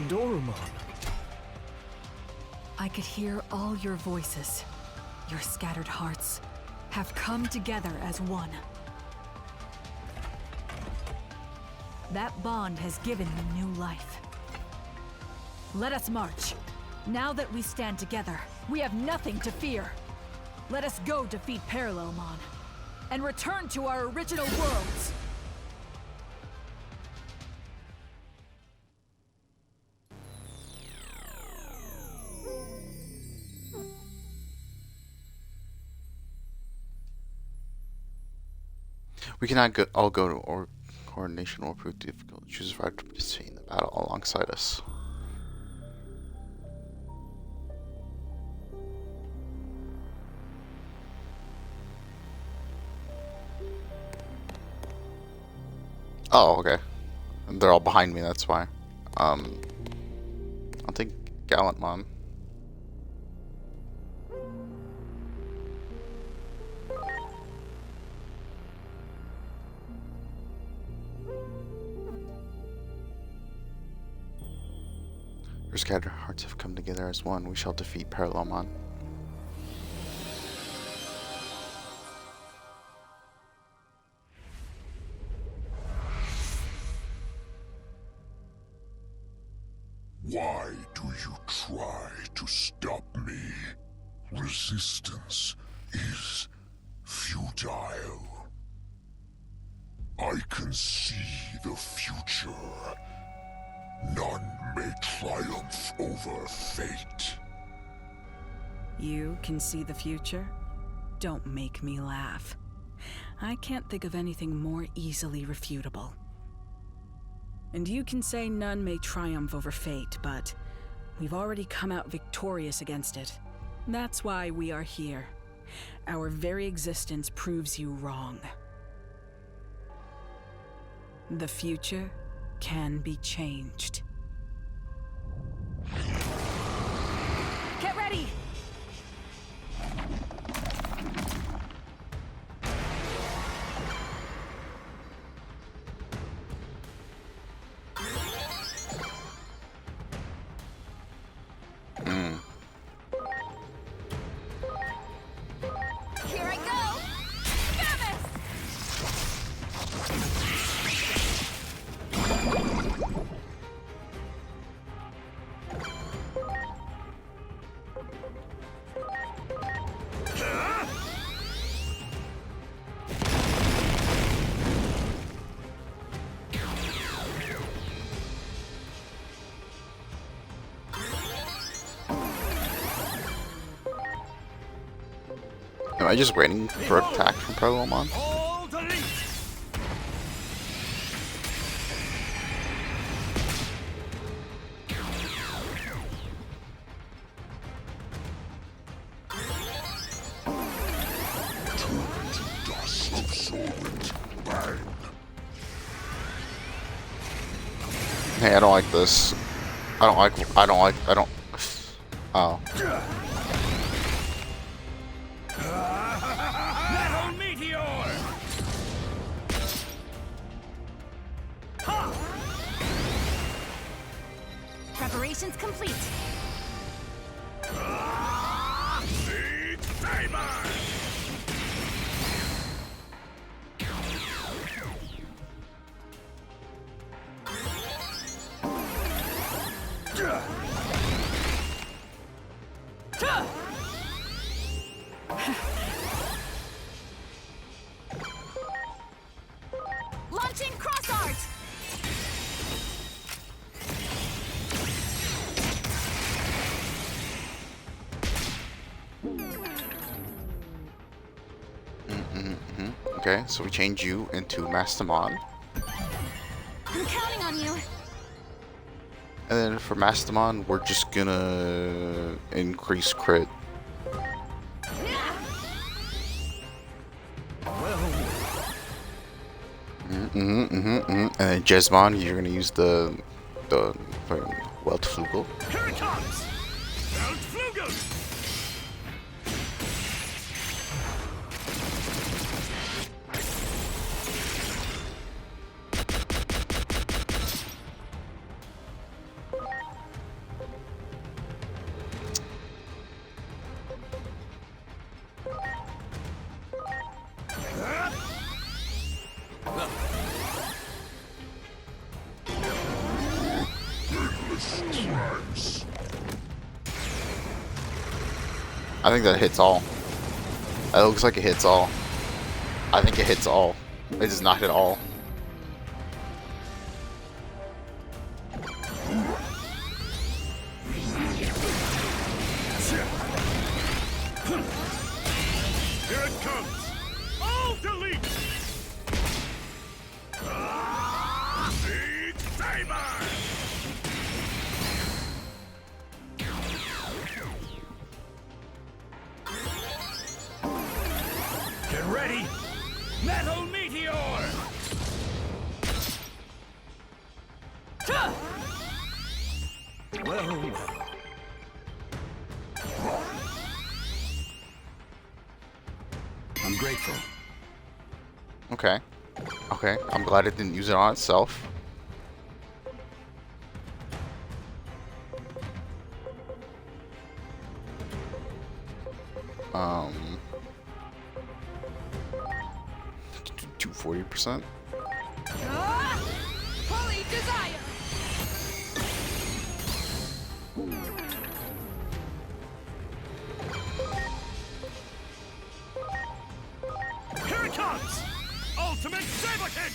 Doraemon. I could hear all your voices. Your scattered hearts have come together as one. That bond has given you new life. Let us march. Now that we stand together, we have nothing to fear. Let us go defeat Parallelmon and return to our original worlds. We cannot all go to or coordination or prove difficult. Choose a fighter to participate in the battle alongside us. Oh, okay. They're all behind me, that's why. I'll take Gallantmon. Your scattered hearts have come together as one. We shall defeat Parallelmon. Why do you try to stop me? Resistance is futile. I can see the future. None may triumph over fate. You can see the future? Don't make me laugh. I can't think of anything more easily refutable. And you can say none may triumph over fate, but we've already come out victorious against it. That's why we are here. Our very existence proves you wrong. The future can be changed. Get ready! Here I go! Gammas! Am I just waiting for an attack from Parallelmon? All delete! Turn to dust, absorbent bang. Hey, I don't like this. I don't. Oh. Metal meteor! Preparations complete. Big Saber! Launching cross art. Okay, so we change you into Mastamon. I'm counting on you. And then for Mastamon, we're just gonna increase crit. And then Jesmon, you're gonna use the Weltflugel. Here it comes! Weltflugel! I think that hits all. That looks like it hits all. I think it hits all. It does not hit all. Here it comes! All delete! Big Saber! Get ready! Metal meteor! Well, well. I'm grateful. Okay. Okay. I'm glad it didn't use it on itself. Do 40%. Holy desire! Here it comes! Ultimate Saber Kick!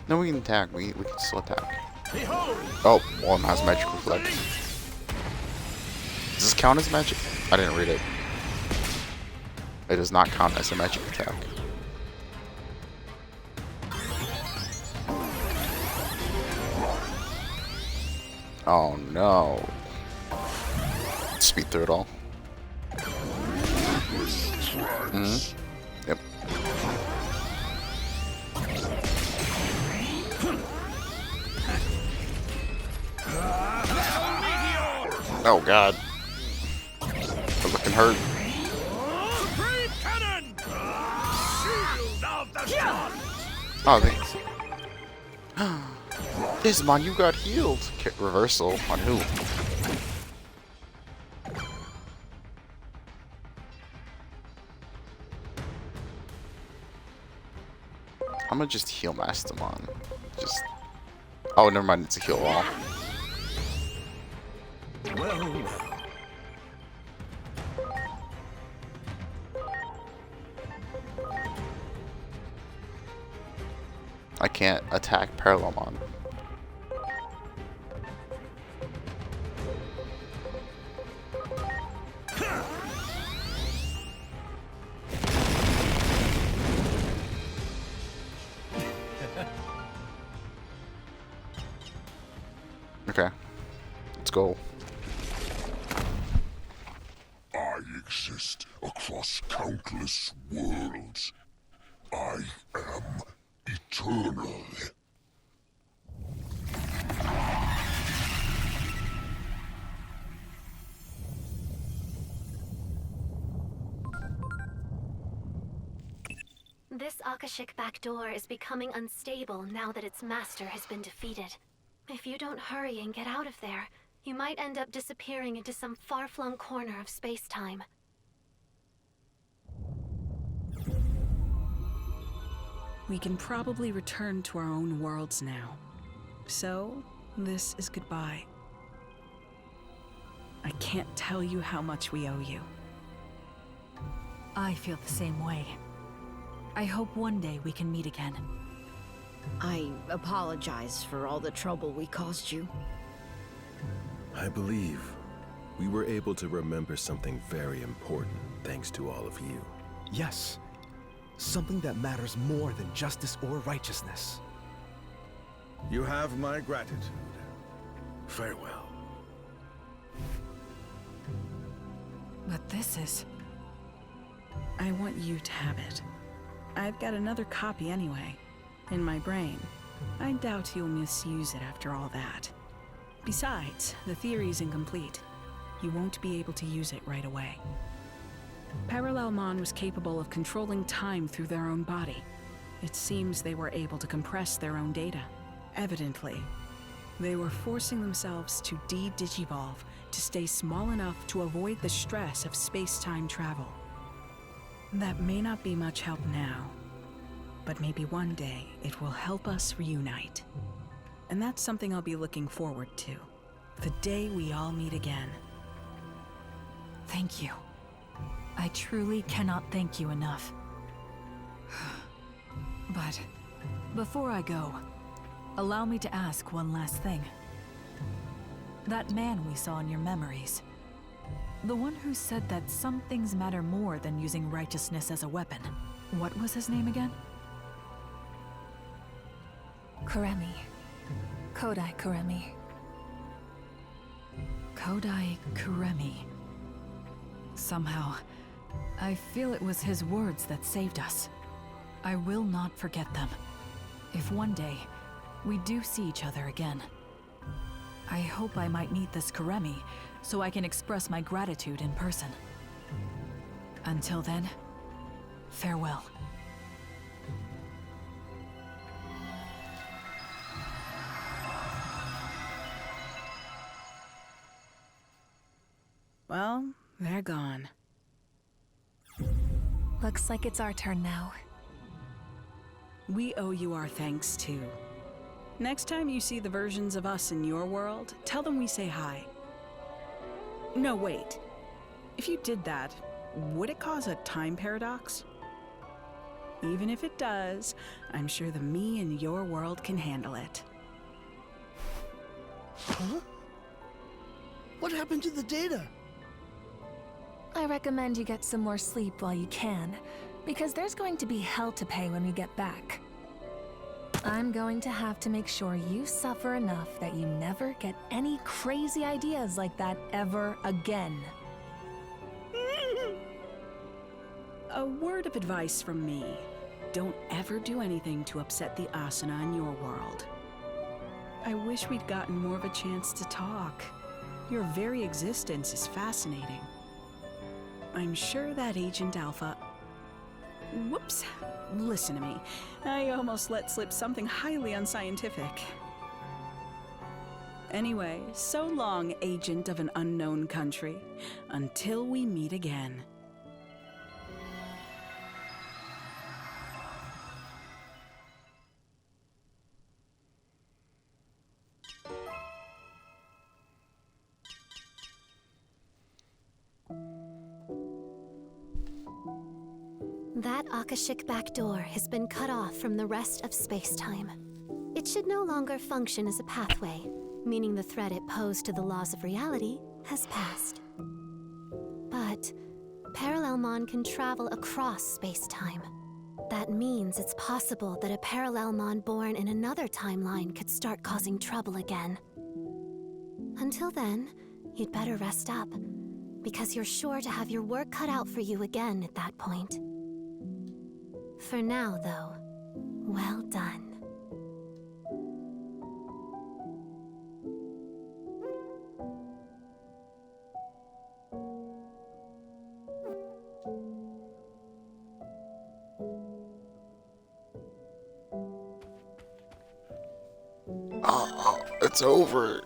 No, we can attack. We can still attack. Behold! Oh, one has magic reflect. Does this count as magic? I didn't read it. It does not count as a magic attack. Oh no. Speed through it all. Yep. Oh god. We're looking hurt. Supreme Cannon! Shield of the Sun! Oh, thanks. Digimon, you got healed. Reversal on who? I'm gonna just heal Mastamon. Just. Oh, never mind. It's a heal all. Well, I can't attack Parallelmon. Okay, let's go. I exist across countless worlds. I am eternal. This Akashic back door is becoming unstable now that its master has been defeated. If you don't hurry and get out of there, you might end up disappearing into some far-flung corner of space-time. We can probably return to our own worlds now. So, this is goodbye. I can't tell you how much we owe you. I feel the same way. I hope one day we can meet again. I apologize for all the trouble we caused you. I believe we were able to remember something very important thanks to all of you. Yes. Something that matters more than justice or righteousness. You have my gratitude. Farewell. But this is... I want you to have it. I've got another copy anyway, in my brain. I doubt you'll misuse it after all that. Besides, the theory's incomplete. You won't be able to use it right away. Parallelmon was capable of controlling time through their own body. It seems they were able to compress their own data. Evidently, they were forcing themselves to de-digivolve to stay small enough to avoid the stress of space-time travel. That may not be much help now, but maybe one day it will help us reunite. And that's something I'll be looking forward to. The day we all meet again. Thank you. I truly cannot thank you enough. But before I go, allow me to ask one last thing. That man we saw in your memories, the one who said that some things matter more than using righteousness as a weapon, what was his name again? Kuremi. Kodai Kuremi. Kodai Kuremi. Somehow, I feel it was his words that saved us. I will not forget them. If one day, we do see each other again. I hope I might meet this Kuremi, so I can express my gratitude in person. Until then, farewell. Well, they're gone. Looks like it's our turn now. We owe you our thanks, too. Next time you see the versions of us in your world, tell them we say hi. No, wait. If you did that, would it cause a time paradox? Even if it does, I'm sure the me in your world can handle it. Huh? What happened to the data? I recommend you get some more sleep while you can, because there's going to be hell to pay when we get back. I'm going to have to make sure you suffer enough that you never get any crazy ideas like that ever again. A word of advice from me. Don't ever do anything to upset the Asuna in your world. I wish we'd gotten more of a chance to talk. Your very existence is fascinating. I'm sure that Agent Alpha... Whoops. Listen to me. I almost let slip something highly unscientific. Anyway, so long, Agent of an unknown country. Until we meet again. That Akashic backdoor has been cut off from the rest of space-time. It should no longer function as a pathway, meaning the threat it posed to the laws of reality has passed. But Parallelmon can travel across space-time. That means it's possible that a Parallelmon born in another timeline could start causing trouble again. Until then, you'd better rest up, because you're sure to have your work cut out for you again at that point. For now, though, well done. It's over.